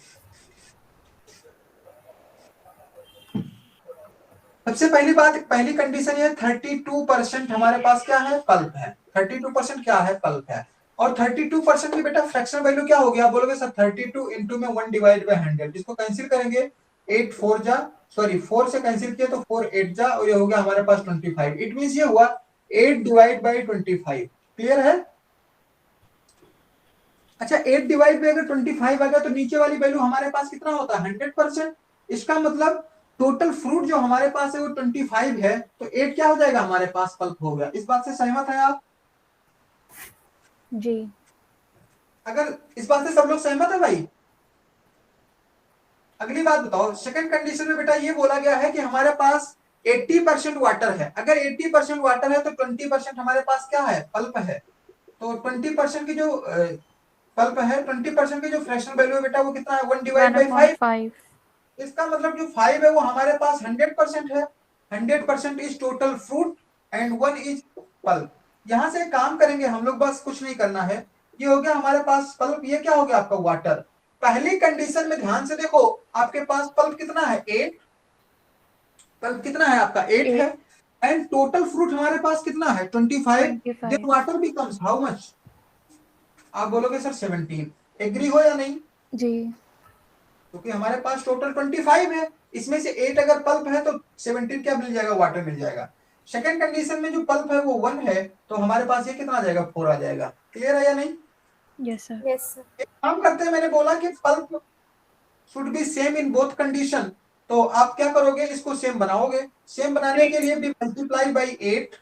[SPEAKER 1] सबसे पहली बात, पहली कंडीशन ये 32% हमारे पास क्या है, पल्प है। 32% क्या है, पल्प है। और 32% की बेटा फ्रैक्शनल वैल्यू क्या हो गया? बोलोगे सर 32 इंटू में 1 डिवाइड बाय 100, जिसको कैंसिल करेंगे 8 4 जा, सॉरी 4 से कैंसिल किया तो 4 8 जा, और ये हो गया हमारे पास 25। इट मींस ये हुआ 8 डिवाइड बाय 25। क्लियर है? अच्छा 8 डिवाइड बाय अगर 25 आ गया तो नीचे वाली वैल्यू हमारे पास कितना होता है, 100%। इसका मतलब टोटल फ्रूट जो हमारे पास है वो 25 है, तो 8 क्या हो जाएगा हमारे पास, पल्प हो गया। इस बात से सहमत है आप?
[SPEAKER 3] जी।
[SPEAKER 1] अगर इस बात से सब लोग सहमत है भाई? अगली बात बताओ, सेकंड कंडीशन में बेटा ये बोला गया है कि हमारे पास 80% वाटर है। अगर 80% वाटर है तो 20% हमारे पास क्या है, पल्प है। तो 20% की जो पल्प है, 20% की जो फ्रैक्शनल वैल्यू है बेटा वो कितना है, 1 डिवाइड बाई 5।
[SPEAKER 3] 1/5।
[SPEAKER 1] इसका मतलब जो 5 है वो हमारे पास 100% है। 100% is total fruit and 1 is pulp. यहां से काम करेंगे हम लोग, बस कुछ नहीं करना है। ये हो गया हमारे पास पल्प, ये क्या हो गया आपका वाटर। पहली कंडीशन में ध्यान से देखो, आपके पास पल्प कितना है, 8। पल्प कितना है आपका, 8 है।
[SPEAKER 3] 8।
[SPEAKER 1] एंड टोटल फ्रूट हमारे पास कितना है, 25।
[SPEAKER 3] 25।
[SPEAKER 1] Then water becomes how much, आप बोलोगे सर 17। एग्री हो या नहीं,
[SPEAKER 3] जी।
[SPEAKER 1] क्योंकि हमारे पास टोटल 25 है, इसमें से 8 अगर पल्प है तो 17 क्या मिल जाएगा, वाटर मिल जाएगा। सेकंड कंडीशन में जो पल्प है वो 1 है, तो हमारे पास ये कितना आ जाएगा, 4 आ जाएगा। क्लियर है या नहीं।
[SPEAKER 3] Yes sir.
[SPEAKER 2] Yes sir.
[SPEAKER 1] एक काम करते हैं, मैंने बोला कि pulp should be same in both condition, तो आप क्या करोगे, इसको सेम बनाओगे। सेम बनाने के लिए भी मल्टीप्लाई बाई 8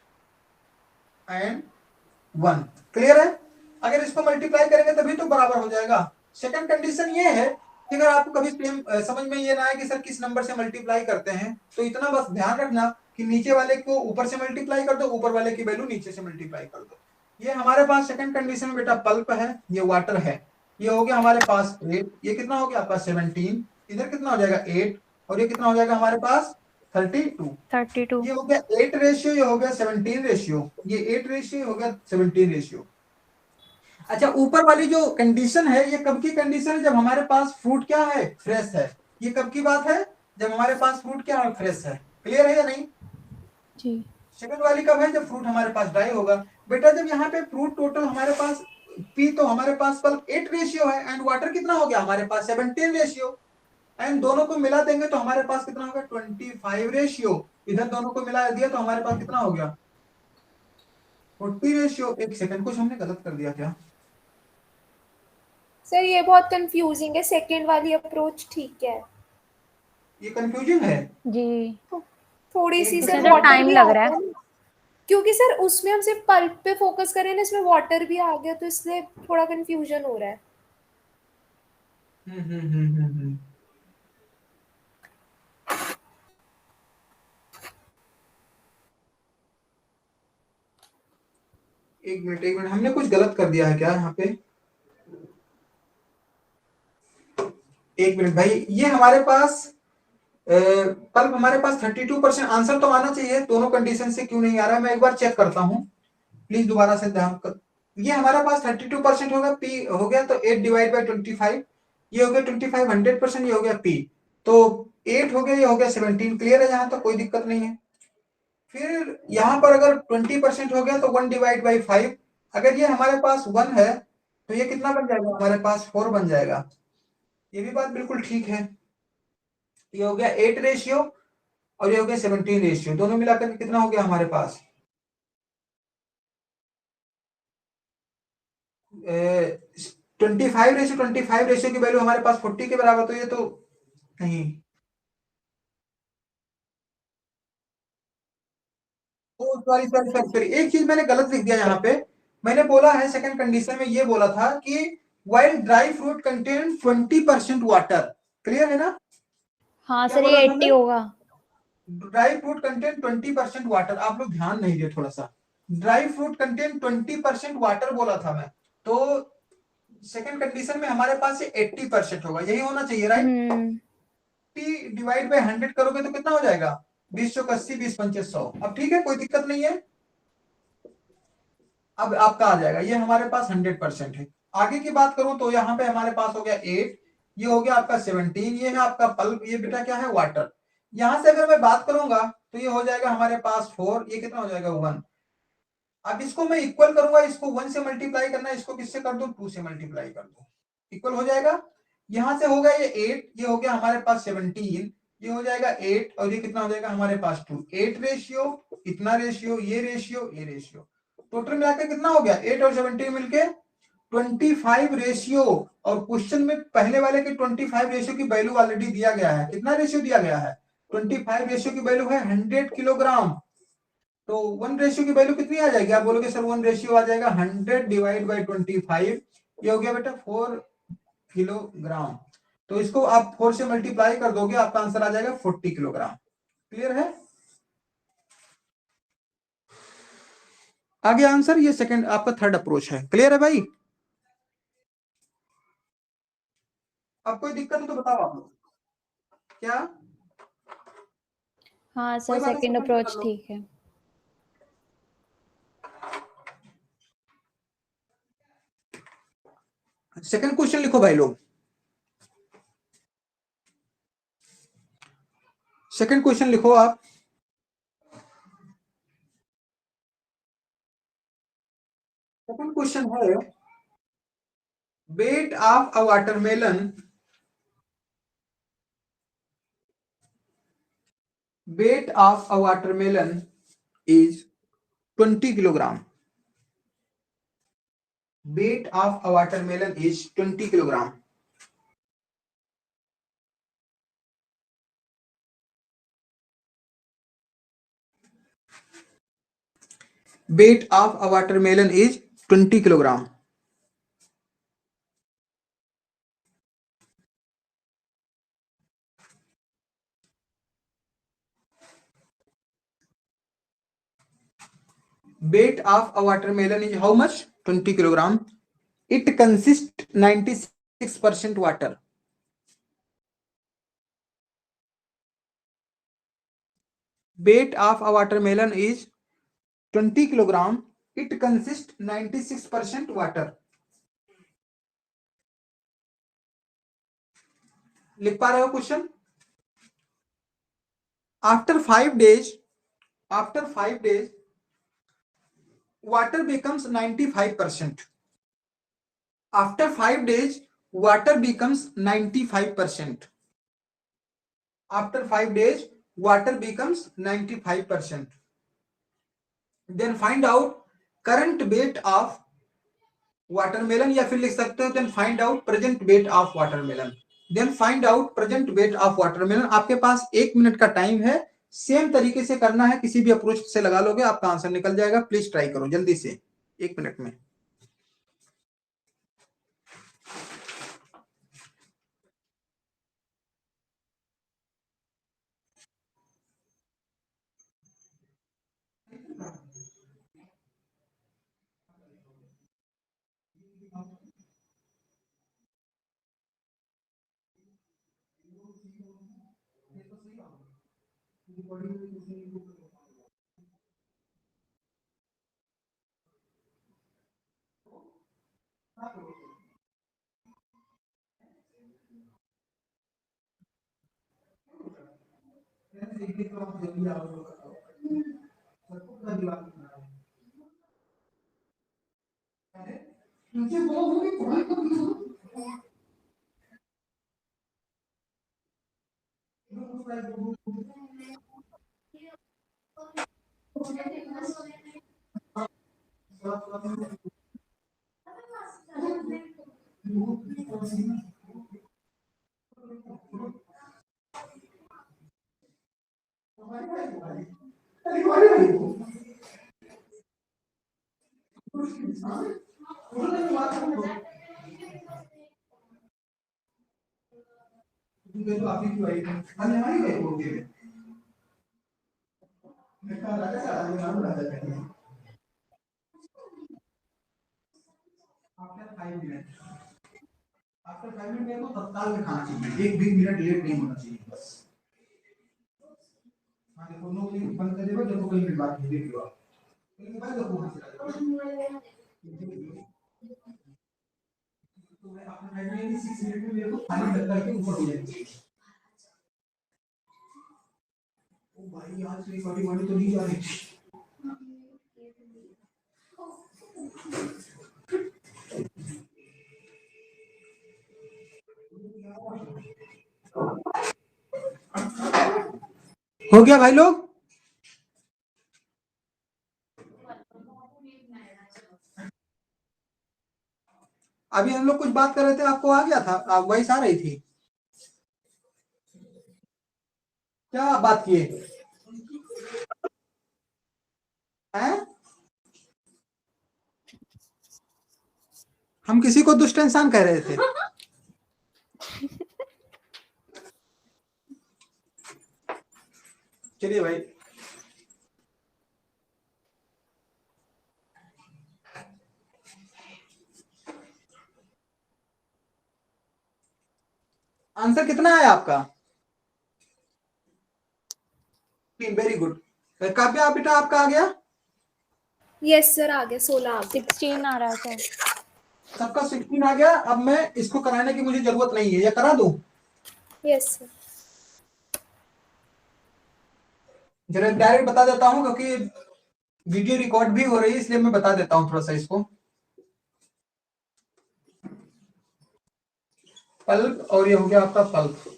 [SPEAKER 1] एंड 1। क्लियर है। अगर इसको मल्टीप्लाई करेंगे तभी तो बराबर हो जाएगा। सेकंड कंडीशन ये है कि अगर आपको कभी समझ में ये ना आए कि सर किस नंबर से मल्टीप्लाई करते हैं, तो इतना बस ध्यान रखना कि नीचे वाले को ऊपर से मल्टीप्लाई कर दो, ऊपर वाले की वैल्यू नीचे से मल्टीप्लाई कर दो। ये हमारे पास सेकंड कंडीशन में बेटा पल्प है, ये वाटर है। ये हो गया हमारे पास 8, ये कितना हो गया आपका 17, इधर कितना हो जाएगा 8, और ये कितना हो जाएगा हमारे पास 32।
[SPEAKER 3] 32।
[SPEAKER 1] ये हो गया 8 रेशियो, ये हो गया 17 रेशियो, ये 8 रेशियो हो गया 17 रेशियो। अच्छा, ऊपर वाली जो कंडीशन है ये कब की कंडीशन है, जब हमारे पास फ्रूट क्या है, फ्रेश है। ये कब की बात है, जब हमारे पास फ्रूट क्या है, फ्रेश है। क्लियर है या नहीं।
[SPEAKER 3] जी।
[SPEAKER 1] सेकंड वाली कब है, जब फ्रूट हमारे पास ड्राई होगा। बेटा जब यहाँ पे फ्रूट टोटल हमारे पास पी, तो हमारे पास पल्प 8 रेशियो है, एंड वाटर कितना हो गया हमारे पास 17 रेशियो। एंड दोनों को मिला देंगे तो हमारे पास कितना होगा, 25 रेशियो। इधर दोनों को मिला दिया तो हमारे पास कितना हो गया, 40 रेशियो। एक सेकंड, कुछ हमने गलत कर दिया क्या।
[SPEAKER 2] सर ये बहुत कंफ्यूजिंग है, सेकंड वाली अप्रोच ठीक है।
[SPEAKER 1] ये कंफ्यूजिंग है।
[SPEAKER 3] जी।
[SPEAKER 2] थोड़ी सी
[SPEAKER 1] एक
[SPEAKER 2] सर,
[SPEAKER 3] इसमें तो
[SPEAKER 2] वाटर
[SPEAKER 3] टाइम
[SPEAKER 2] भी
[SPEAKER 3] लग
[SPEAKER 2] आ
[SPEAKER 3] रहा
[SPEAKER 2] गया
[SPEAKER 3] है।
[SPEAKER 2] ना, क्योंकि सर उसमें हम सिर्फ पल्प पे फोकस कर रहे हैं ना, इसमें वाटर भी आ गया तो इसलिए थोड़ा कंफ्यूजन हो रहा है।
[SPEAKER 1] हम्म। एक मिनट, हमने कुछ गलत कर दिया है क्या यहाँ पे। एक मिनट भाई, ये हमारे पास पल्प हमारे पास 32% आंसर तो आना चाहिए, दोनों कंडीशन से क्यों नहीं आ रहा है, मैं एक बार चेक करता हूँ। प्लीज दोबारा से ध्यान कर। ये हमारे पास 32% होगा, पी हो गया तो 8 डिवाइड बाई 25, ये हो गया 25 100%, ये हो गया पी। तो 8 हो गया, ये हो गया 17। क्लियर है, यहाँ तो कोई दिक्कत नहीं है। फिर यहाँ पर अगर 20% हो गया तो 1 डिवाइड बाई 5। अगर ये हमारे पास 1 है तो ये कितना बन जाएगा हमारे पास, 4 बन जाएगा। ये भी बात बिल्कुल ठीक है। ये हो गया 8 रेशियो, और ये हो गया 17 रेशियो, दोनों मिलाकर के कितना हो गया हमारे पास, 25 रेशियो की वैल्यू हमारे पास 40 के बराबर, तो ये तो नहीं। सॉरी सॉरी सॉरी सॉरी, एक चीज मैंने गलत लिख दिया यहाँ पे। मैंने बोला है सेकंड कंडीशन में ये बोला था कि while dry fruit contain 20% water. Clear है ना।
[SPEAKER 3] हाँ
[SPEAKER 1] क्या
[SPEAKER 3] सर,
[SPEAKER 1] बोला
[SPEAKER 3] ये
[SPEAKER 1] था
[SPEAKER 3] 80
[SPEAKER 1] मैं,
[SPEAKER 3] होगा।
[SPEAKER 1] ड्राई फ्रूट कंटेन 20% वाटर, आप लोग ध्यान नहीं दिए थोड़ा सा। ड्राई फ्रूट कंटेन 20% वाटर बोला था मैं। तो सेकंड कंडीशन में हमारे पास 80% होगा, यही होना चाहिए राइट।
[SPEAKER 3] हम्म।
[SPEAKER 1] 80 डिवाइड बाई 100 करोगे तो कितना हो जाएगा, 20 चौक 80, 20 पंचे 100। अब ठीक है, कोई दिक्कत नहीं है। अब आपका आ जाएगा, ये हमारे पास 100% है। आगे की बात करूं तो यहाँ पे हमारे पास हो गया 8, ये हो गया आपका 17, ये है आपका पल्प, ये बेटा क्या है, वाटर। यहां से अगर मैं बात करूंगा तो ये हो जाएगा हमारे पास 4, ये कितना हो जाएगा 1। अब इसको मैं इक्वल करूंगा, इसको 1 से मल्टीप्लाई करना है, इसको किससे कर दो, 2 से मल्टीप्लाई कर दो, इक्वल हो जाएगा। यहां से होगा ये 8, ये हो गया हमारे पास 17, ये हो जाएगा 8, और ये कितना हो जाएगा हमारे पास 2। 8 रेशियो, इतना रेशियो, ये रेशियो, ये रेशियो, टोटल मिलाकर कितना हो गया, 8 और 17 मिलके 25 रेशियो। और क्वेश्चन में पहले वाले के 25 रेशियो की वैल्यू ऑलरेडी दिया गया है। कितना रेशियो दिया गया है, 25 रेशियो की वैल्यू है 100 किलोग्राम। तो 1 रेशियो की वैल्यू कितनी आ जाएगी, आप बोलोगे सर 1 रेशियो आ जाएगा 100 डिवाइड बाई 25, ये हो गया बेटा 4 किलोग्राम। तो इसको आप 4 से मल्टीप्लाई कर दोगे, आपका आंसर आ जाएगा 40 किलोग्राम। क्लियर है? आगे आंसर, ये सेकंड आपका थर्ड अप्रोच है। क्लियर है भाई? अब कोई दिक्कत हो तो बताओ आप लोग। क्या
[SPEAKER 3] हाँ
[SPEAKER 1] कोई
[SPEAKER 3] सर,
[SPEAKER 1] बात है,
[SPEAKER 3] सेकंड
[SPEAKER 1] सेकंड कर
[SPEAKER 3] अप्रोच
[SPEAKER 1] लो।
[SPEAKER 3] ठीक है।
[SPEAKER 1] सेकंड क्वेश्चन लिखो भाई लोग। सेकंड क्वेश्चन लिखो आप। सेकंड क्वेश्चन है, weight of a watermelon, weight of a watermelon is 20 kilogram. Weight of a watermelon is 20 kilogram. Weight of a watermelon is 20 kilogram. Weight of a watermelon is how much? 20 kilogram. It consists 96% water. Weight of a watermelon is 20 kilogram. It consists 96% water. लिख पा रहे हो question? After 5 days, water becomes 95%. After 5 days, water becomes 95%. After 5 days, water becomes 95%. Then find out current weight of watermelon, या फिर लिख सकते हो then find out present weight of watermelon. Then find out present weight of watermelon. आपके पास 1 minute का time है, same तरीके से करना है, किसी भी अप्रोच से लगा लोगे आपका आंसर निकल जाएगा। प्लीज ट्राई करो जल्दी से 1 मिनट में। आफ्टर 5 मिनट मेरे को तत्काल में खाना चाहिए, 1 भी मिनट लेट नहीं होना चाहिए बस। हाँ देखो, नो क्लिक बंद कर देगा, देखो कोई भी बात नहीं, देख लो आप। लेकिन भाई देखो वहां से तो मैं अपने 5 मिनट 6 मिनट में मेरे को खाली लग करके ऊपर हो जाना चाहिए। ओ भाई आज 3:41 तो नहीं जा रही। हो गया भाई लोग? अभी हम लोग कुछ बात कर रहे थे, आपको आ गया था, वॉइस आ रही थी? क्या बात किए हैं? हम किसी को दुष्ट इंसान कह रहे थे? चलिए भाई, आंसर कितना है आपका? Very good. काव्य आप बेटा आपका आ गया?
[SPEAKER 2] यस सर, आ गया, 16 आ गया।
[SPEAKER 3] 16 आ रहा है सर।
[SPEAKER 1] सबका 16 आ गया। अब मैं इसको कराने की मुझे जरूरत नहीं है, या करा दूं?
[SPEAKER 2] Yes sir.
[SPEAKER 1] जरा डायरेक्ट बता देता हूं, क्योंकि वीडियो रिकॉर्ड भी हो रही है, इसलिए मैं बता देता हूं थोड़ा सा इसको। पल्प, और ये हो गया आपका पल्प।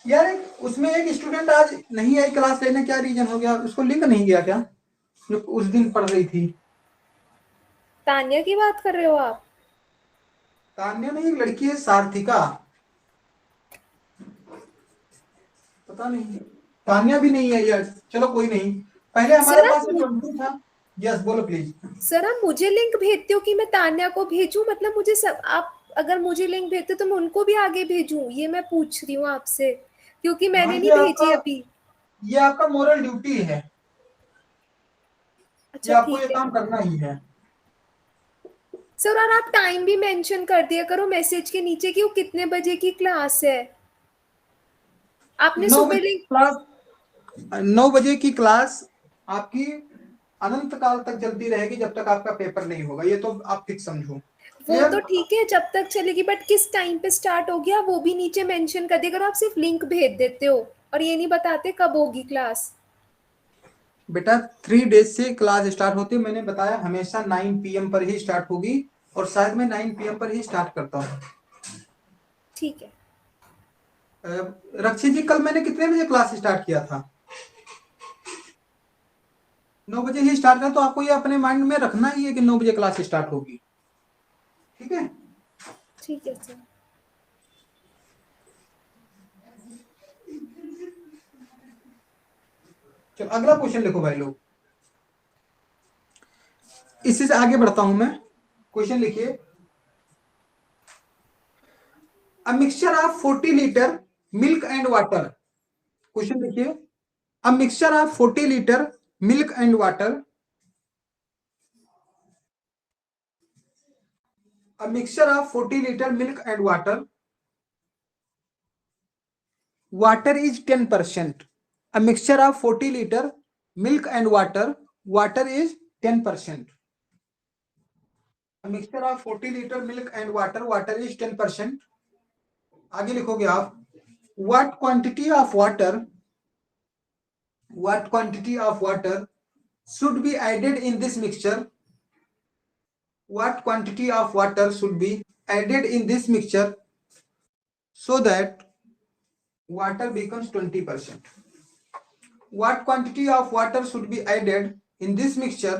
[SPEAKER 1] यार उसमें एक स्टूडेंट आज नहीं आई क्लास लेने, क्या रीजन हो गया? उसको लिंक नहीं गया क्या, जो उस दिन पढ़ रही थी?
[SPEAKER 2] तान्या की बात कर रहे हो आप?
[SPEAKER 1] तान्या नहीं, एक लड़की है सार्थिका, पता नहीं। तान्या भी नहीं है यार, चलो कोई नहीं। पहले हमारे
[SPEAKER 2] सर
[SPEAKER 1] पास
[SPEAKER 2] आप
[SPEAKER 1] चंदू था। यस बोलो प्लीज।
[SPEAKER 2] सर आप मुझे लिंक भेजते हो कि मैं तान्या को भेजूं? मतलब मुझे सब, आप अगर मुझे लिंक भेजते हो तो मैं उनको भी आगे भेजूं, ये मैं पूछ रही हूँ आपसे, क्योंकि
[SPEAKER 1] हाँ,
[SPEAKER 2] मैंने नहीं भेजी अभी।
[SPEAKER 1] ये आपका मोरल ड्यूटी है, ये
[SPEAKER 2] अच्छा
[SPEAKER 1] आपको ये
[SPEAKER 2] ठीक है
[SPEAKER 1] काम करना ही है।
[SPEAKER 2] सर। और आप टाइम भी मेंशन कर दिया करो मैसेज के नीचे कि वो कितने बजे की क्लास है। आपने
[SPEAKER 1] 9
[SPEAKER 2] सुबह
[SPEAKER 1] बजे
[SPEAKER 2] लिंक,
[SPEAKER 1] क्लास, 9 बजे की क्लास आपकी अनंत काल तक चलती रहेगी, जब तक आपका पेपर नहीं होगा, ये तो आप फिक्स समझो।
[SPEAKER 2] वो
[SPEAKER 1] क्लियर?
[SPEAKER 2] तो ठीक है जब तक चलेगी, बट किस टाइम पे स्टार्ट हो गया वो भी नीचे मेंशन कर दिया करो। आप सिर्फ लिंक भेज देते हो और ये नहीं बताते कब होगी क्लास।
[SPEAKER 1] बेटा 3 डेज से क्लास स्टार्ट होती है, मैंने बताया हमेशा 9 PM पर ही स्टार्ट होगी, और शायद मैं 9 PM पर ही स्टार्ट करता हूँ।
[SPEAKER 2] ठीक है।
[SPEAKER 1] रक्षी जी, कल मैंने कितने बजे क्लास स्टार्ट किया था? 9 बजे ही स्टार्ट किया, तो आपको ये अपने माइंड में रखना ही है कि 9 बजे क्लास स्टार्ट होगी। ठीक है?
[SPEAKER 2] ठीक है सर।
[SPEAKER 1] चलो अगला क्वेश्चन लिखो भाई लोग, इससे से आगे बढ़ता हूं मैं। क्वेश्चन लिखिए, a mixture of 40 litre milk and water. Question लिखिए, a mixture of 40 litre milk and water, a mixture of 40 liter milk and water is 10%. A mixture of 40 liter milk and water is 10%. A mixture of 40 liter milk and water is 10%. आगे लिखोगे आप, what quantity of water should be added in this mixture? What quantity of water should be added in this mixture so that water becomes 20%? What quantity of water should be added in this mixture?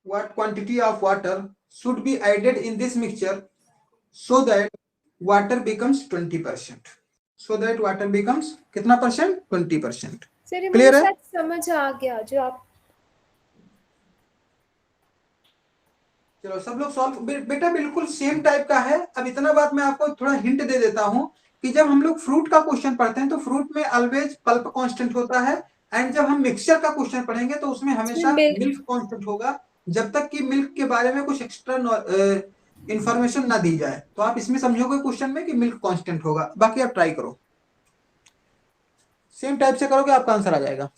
[SPEAKER 1] What quantity of water should be added in this mixture so that water becomes 20%? So that water becomes कितना percent? 20%.
[SPEAKER 2] Sir ये मुझे
[SPEAKER 1] clear है?
[SPEAKER 2] शायद समझ आ गया जो आप।
[SPEAKER 1] चलो सब लोग सॉल्व। बेटा बिल्कुल सेम टाइप का है। अब इतना बात मैं आपको थोड़ा हिंट दे देता हूं कि जब हम लोग फ्रूट का क्वेश्चन पढ़ते हैं तो फ्रूट में ऑलवेज पल्प कांस्टेंट होता है, एंड जब हम मिक्सचर का क्वेश्चन पढ़ेंगे तो उसमें हमेशा
[SPEAKER 2] मिल्क,
[SPEAKER 1] मिल्क कांस्टेंट होगा, जब तक कि मिल्क के बारे में कुछ एक्स्ट्रा इंफॉर्मेशन ना दी जाए। तो आप इसमें समझोगे क्वेश्चन में कि मिल्क कांस्टेंट होगा। बाकी आप ट्राई करो, सेम टाइप से करोगे आपका आंसर आ जाएगा।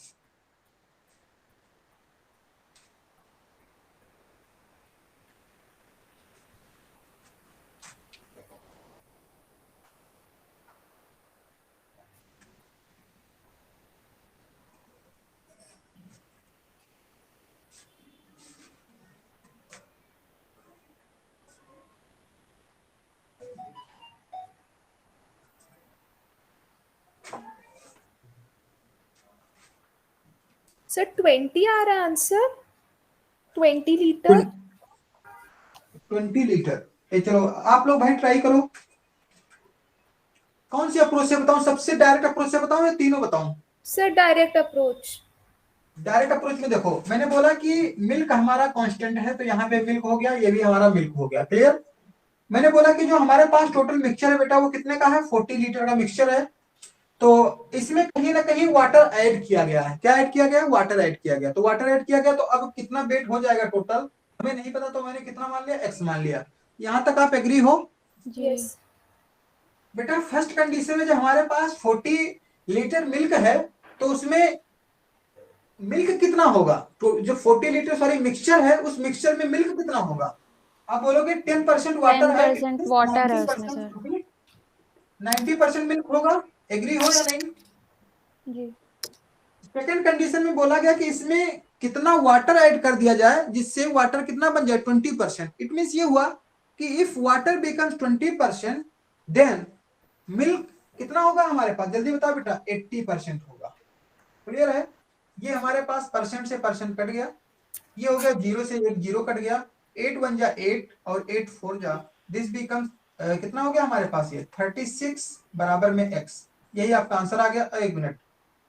[SPEAKER 2] सर 20 आ रहा है आंसर, 20 लीटर।
[SPEAKER 1] 20 लीटर। चलो आप लोग भाई ट्राई करो। कौन सी अप्रोच से बताऊं? सबसे डायरेक्ट अप्रोच से बताऊं या तीनों बताऊं?
[SPEAKER 2] Sir direct approach.
[SPEAKER 1] Direct approach में देखो, मैंने बोला कि मिल्क हमारा कांस्टेंट है, तो यहाँ पे मिल्क हो गया, ये भी हमारा मिल्क हो गया। क्लियर? मैंने बोला कि जो हमारे पास टोटल मिक्सचर है बेटा वो कितने का है? 40 लीटर का मिक्सचर है। तो इसमें कहीं ना कहीं वाटर ऐड किया गया है। क्या ऐड किया गया है? वाटर ऐड किया गया। तो वाटर ऐड किया गया तो अब कितना वेट हो जाएगा टोटल हमें नहीं पता, तो मैंने कितना मान लिया? x मान लिया। यहां तक आप एग्री हो?
[SPEAKER 3] जी
[SPEAKER 2] यस
[SPEAKER 1] बेटा फर्स्ट कंडीशन में जब हमारे पास 40 लीटर मिल्क है तो उसमें मिल्क कितना होगा? तो जो 40 लीटर सॉरी मिक्सचर है उस मिक्सचर में मिल्क कितना होगा? आप बोलोगे 10% वाटर है,
[SPEAKER 3] 10% वाटर है उसमें सर।
[SPEAKER 1] 90% मिल्क होगा। एग्री हो या नहीं?
[SPEAKER 3] जी
[SPEAKER 1] सेकेंड कंडीशन में बोला गया कि इसमें कितना वाटर ऐड कर दिया जाए जिससे वाटर कितना बन जाए? 20%। इट मीन्स ये हुआ कि if water becomes 20% then milk कितना होगा हमारे पास? जल्दी बताओ बेटा। 80% होगा। क्लियर है? ये हमारे पास परसेंट से परसेंट कट गया, ये हो गया 0 से 1 0 कट गया, 8 1 जा 8 और 8 4 जा दिस बिकम्स कितना हो गया हमारे पास? ये 36 बराबर में x। यही आपका आंसर आ गया। एक मिनट,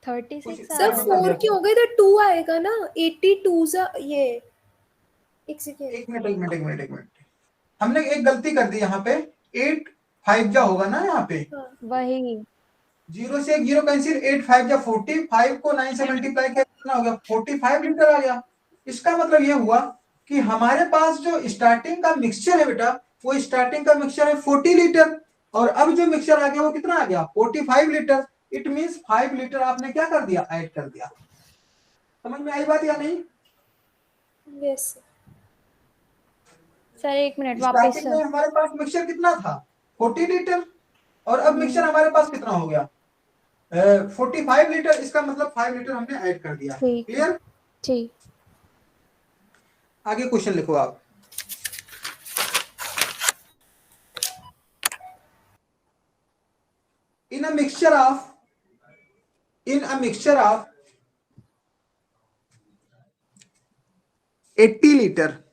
[SPEAKER 3] 36 आ
[SPEAKER 2] सर
[SPEAKER 3] रहा है।
[SPEAKER 2] 4 क्यों हो गए? तो 2 आएगा ना। 82 ये एक सेकेंड।
[SPEAKER 1] एक मिनट एक मिनट एक मिनट एक मिनट, हमने एक गलती कर दी यहाँ पे। 8 5 जा होगा ना यहाँ पे,
[SPEAKER 2] हाँ
[SPEAKER 3] वही
[SPEAKER 1] 0 से 1 0 कैंसिल, 8 5 जा 45 को 9 से मल्टीप्लाई किया कितना हो गया? 45 लीटर आ गया। इसका मतलब ये हुआ कि हमारे पास जो स्टार्टिंग का मिक्सचर है बेटा, वो स्टार्टिंग का मिक्सचर है 40 लीटर और अब जो मिक्सचर आ गया वो कितना आ गया? 45 लीटर। इट मींस 5 लीटर आपने क्या कर दिया? ऐड कर दिया। समझ में आई बात या नहीं?
[SPEAKER 2] Yes
[SPEAKER 3] sir. 1 मिनट वापस
[SPEAKER 1] स्टार्टिंग में
[SPEAKER 3] सर।
[SPEAKER 1] हमारे पास मिक्सचर कितना था? 40 लीटर और अब मिक्सचर हमारे पास कितना हो गया? 45 लीटर। इसका मतलब 5 लीटर हमने ऐड कर दिया।
[SPEAKER 3] ठीक है
[SPEAKER 1] क्लियर?
[SPEAKER 3] ठीक।
[SPEAKER 1] आगे क्वेश्चन लिखो आप। In a mixture of 80 liter,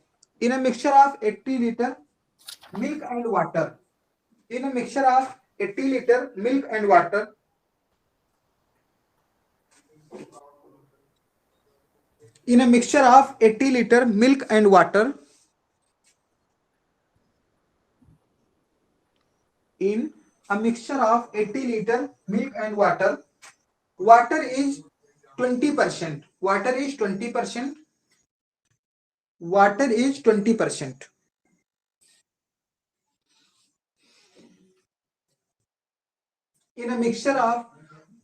[SPEAKER 1] in a mixture of 80 liter milk and water, in a mixture of 80 liter milk and water, in a mixture of 80 liter milk and water, in a mixture of 80 liter milk and water is 20%, water is 20%, water is 20%. In a mixture of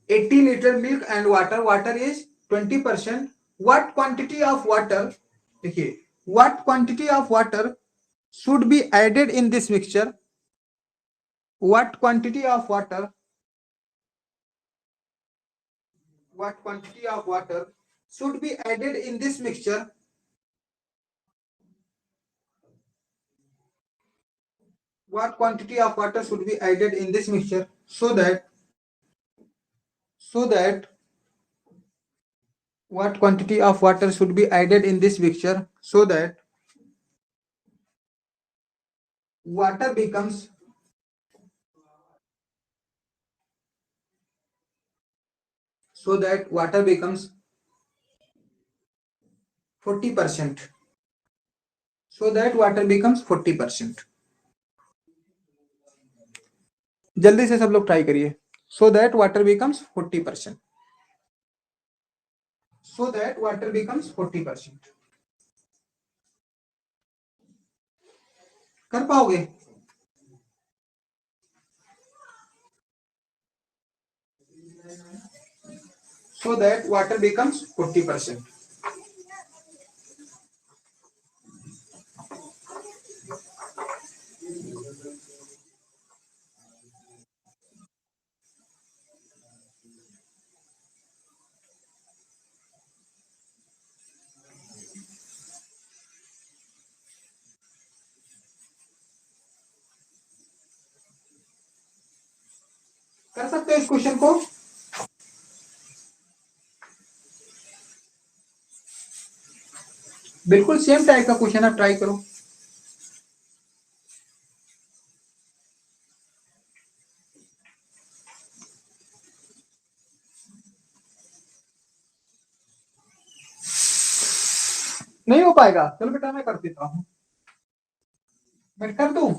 [SPEAKER 1] 80 liter milk and water is 20%. What quantity of water, देखिए, what quantity of water should be added in this mixture? What quantity of water should be added in this mixture? What quantity of water should be added in this mixture so that what quantity of water should be added in this mixture so that water becomes 40%, so that water becomes 40%. जल्दी से सब लोग try करिए। so that water becomes 40%, so that water becomes 40%. कर पाओगे? so that water becomes 40%. कर सकते हो इस क्वेश्चन को? बिल्कुल सेम टाइप का क्वेश्चन आप ट्राई करो। नहीं हो पाएगा? चलो बेटा मैं कर देता हूं। मैं कर दूं?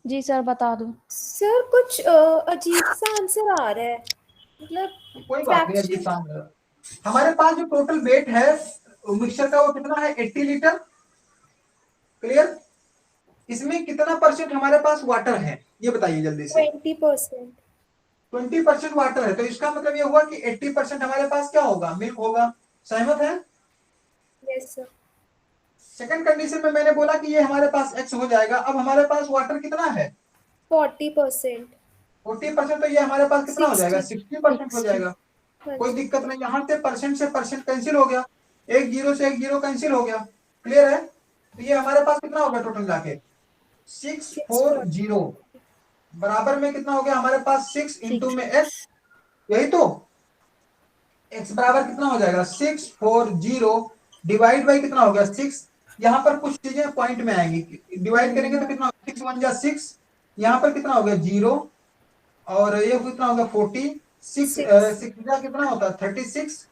[SPEAKER 3] जी सर बता दो।
[SPEAKER 2] सर कुछ अजीब सा आंसर आ रहा है, मतलब
[SPEAKER 1] कोई बात नहीं, अजीब
[SPEAKER 2] फ्रैक्शन।
[SPEAKER 1] सा। हमारे पास जो टोटल वेट है मिक्सचर का वो कितना है, 80 लीटर। क्लियर? इसमें कितना परसेंट हमारे पास वाटर है, ये बताइए जल्दी से।
[SPEAKER 2] 20%।
[SPEAKER 1] 20% वाटर है, तो इसका मतलब ये हुआ कि 80% हमारे पास क्या होगा, मिल्क होगा। सहमत है?
[SPEAKER 2] Yes sir.
[SPEAKER 1] सेकंड कंडीशन में मैंने बोला कि ये हमारे पास एक्स हो जाएगा। अब हमारे पास वाटर कितना है,
[SPEAKER 2] 40%।
[SPEAKER 1] 40%, तो ये हमारे पास कितना हो जाएगा,
[SPEAKER 2] 60।
[SPEAKER 1] 60% हो
[SPEAKER 3] 60।
[SPEAKER 1] जाएगा।
[SPEAKER 2] हाँ
[SPEAKER 1] कोई
[SPEAKER 2] जी।
[SPEAKER 1] दिक्कत नहीं, यहाँ से परसेंट कैंसिल हो गया, एक जीरो से एक जीरो कैंसिल हो गया। क्लियर है? तो ये हमारे पास कितना होगा टोटल लाके, 640 बराबर में कितना हो गया हमारे पास, 6 इंटू में एक्स। यही तो, एक्स बराबर कितना हो जाएगा, 640 डिवाइड बाई कितना हो गया, 6। यहाँ पर कुछ चीजें पॉइंट में आएंगी, डिवाइड करेंगे तो कितना, 6 1 जा 6। यहाँ पर कितना हो गया, 0। और ये कितना होगा, 40। 6
[SPEAKER 2] 6।
[SPEAKER 1] 6 कितना होता है, 36।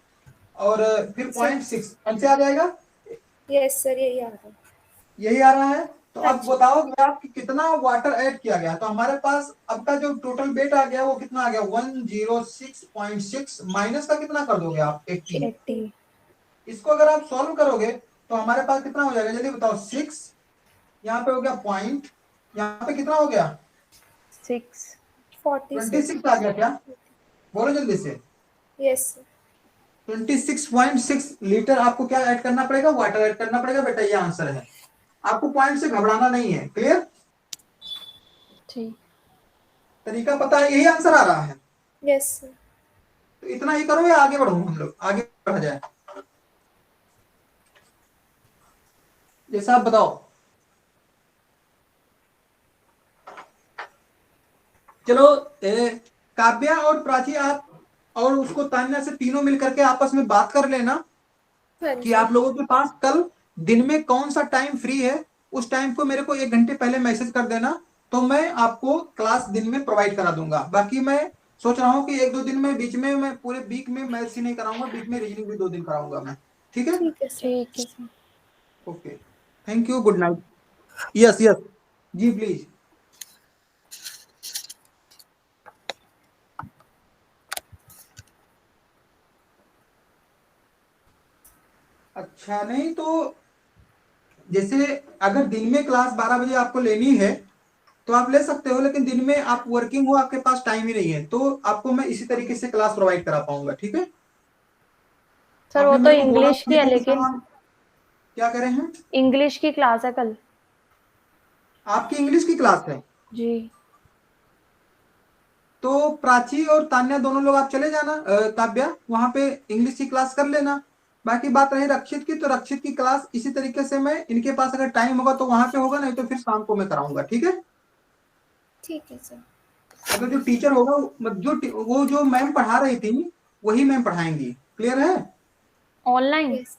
[SPEAKER 1] और फिर
[SPEAKER 2] 6।
[SPEAKER 1] 0.6 कैसे आ जाएगा,
[SPEAKER 2] यस सर, यही आ रहा है।
[SPEAKER 1] यही आ रहा है। तो
[SPEAKER 2] हाँ
[SPEAKER 1] अब
[SPEAKER 2] जी।
[SPEAKER 1] बताओगे आप कि कितना वाटर ऐड किया गया। तो हमारे पास अब का जो टोटल वेट आ गया वो कितना आ गया, 106.6 माइनस का कितना कर दोगे आप, 80।
[SPEAKER 3] 80।
[SPEAKER 1] इसको अगर आप सॉल्व करोगे तो हमारे पास कितना हो जाएगा, जल्दी बताओ। 6 यहाँ पे हो गया पॉइंट, यहाँ पे कितना हो गया,
[SPEAKER 3] 6।
[SPEAKER 2] 46।
[SPEAKER 1] 26 आ गया क्या, बोलो जल्दी से।
[SPEAKER 2] Yes sir.
[SPEAKER 1] 26.6 लीटर आपको क्या ऐड करना पड़ेगा, वाटर ऐड करना पड़ेगा बेटा, ये आंसर है। आपको पॉइंट से घबराना नहीं है। क्लियर?
[SPEAKER 3] ठीक।
[SPEAKER 1] तरीका पता है, यही आंसर आ रहा है।
[SPEAKER 2] Yes sir.
[SPEAKER 1] तो इतना ही करो या आगे बढ़ो, हम लोग आगे बढ़ जाए, जैसा आप बताओ। चलो काव्या और प्राची, आप और उसको तान्या से तीनों मिलकर के आपस में बात कर लेना
[SPEAKER 2] हाँ
[SPEAKER 1] कि
[SPEAKER 2] जी।
[SPEAKER 1] आप लोगों के पास कल दिन में कौन सा टाइम फ्री है। उस टाइम को मेरे को 1 घंटे पहले मैसेज कर देना, तो मैं आपको क्लास दिन में प्रोवाइड करा दूंगा। बाकी मैं सोच रहा हूँ कि 1 2 दिन में बीच में, मैं पूरे वीक में मैथ्स ही नहीं कराऊंगा, बीच में रीजनिंग भी 2 दिन कराऊंगा मैं। ठीक है?
[SPEAKER 2] ठीक है सर।
[SPEAKER 3] ठीक है sir.
[SPEAKER 1] Okay, thank you, good night. Yes yes, जी प्लीज। अच्छा, नहीं तो जैसे अगर दिन में क्लास 12 बजे आपको लेनी है तो आप ले सकते हो, लेकिन दिन में आप वर्किंग हो, आपके पास टाइम ही नहीं है, तो आपको मैं इसी तरीके से क्लास प्रोवाइड करा पाऊंगा। ठीक है?
[SPEAKER 3] सर वो
[SPEAKER 1] आपने
[SPEAKER 3] तो
[SPEAKER 1] मेरे को बोला
[SPEAKER 3] इंग्लिश की
[SPEAKER 1] भी
[SPEAKER 3] है,
[SPEAKER 1] था कि सर
[SPEAKER 3] लेकिन
[SPEAKER 1] आप क्या करें हैं,
[SPEAKER 3] इंग्लिश की क्लास है कल।
[SPEAKER 1] आपकी इंग्लिश की क्लास है।
[SPEAKER 3] जी।
[SPEAKER 1] तो प्राची और तान्या दोनों लोग आप चले जाना, काव्या वहां पे इंग्लिश की क्लास कर लेना। बाकी बात रही रक्षित की, तो रक्षित की क्लास इसी तरीके से मैं, इनके पास अगर टाइम होगा तो वहां पे होगा, नहीं तो फिर शाम को मैं कराऊंगा। ठीक है?
[SPEAKER 2] ठीक है सर।
[SPEAKER 1] अगर जो टीचर होगा वो जो मैम पढ़ा रही थी वही मैम पढ़ाएंगी। क्लियर है?
[SPEAKER 3] ऑनलाइन।
[SPEAKER 2] यस।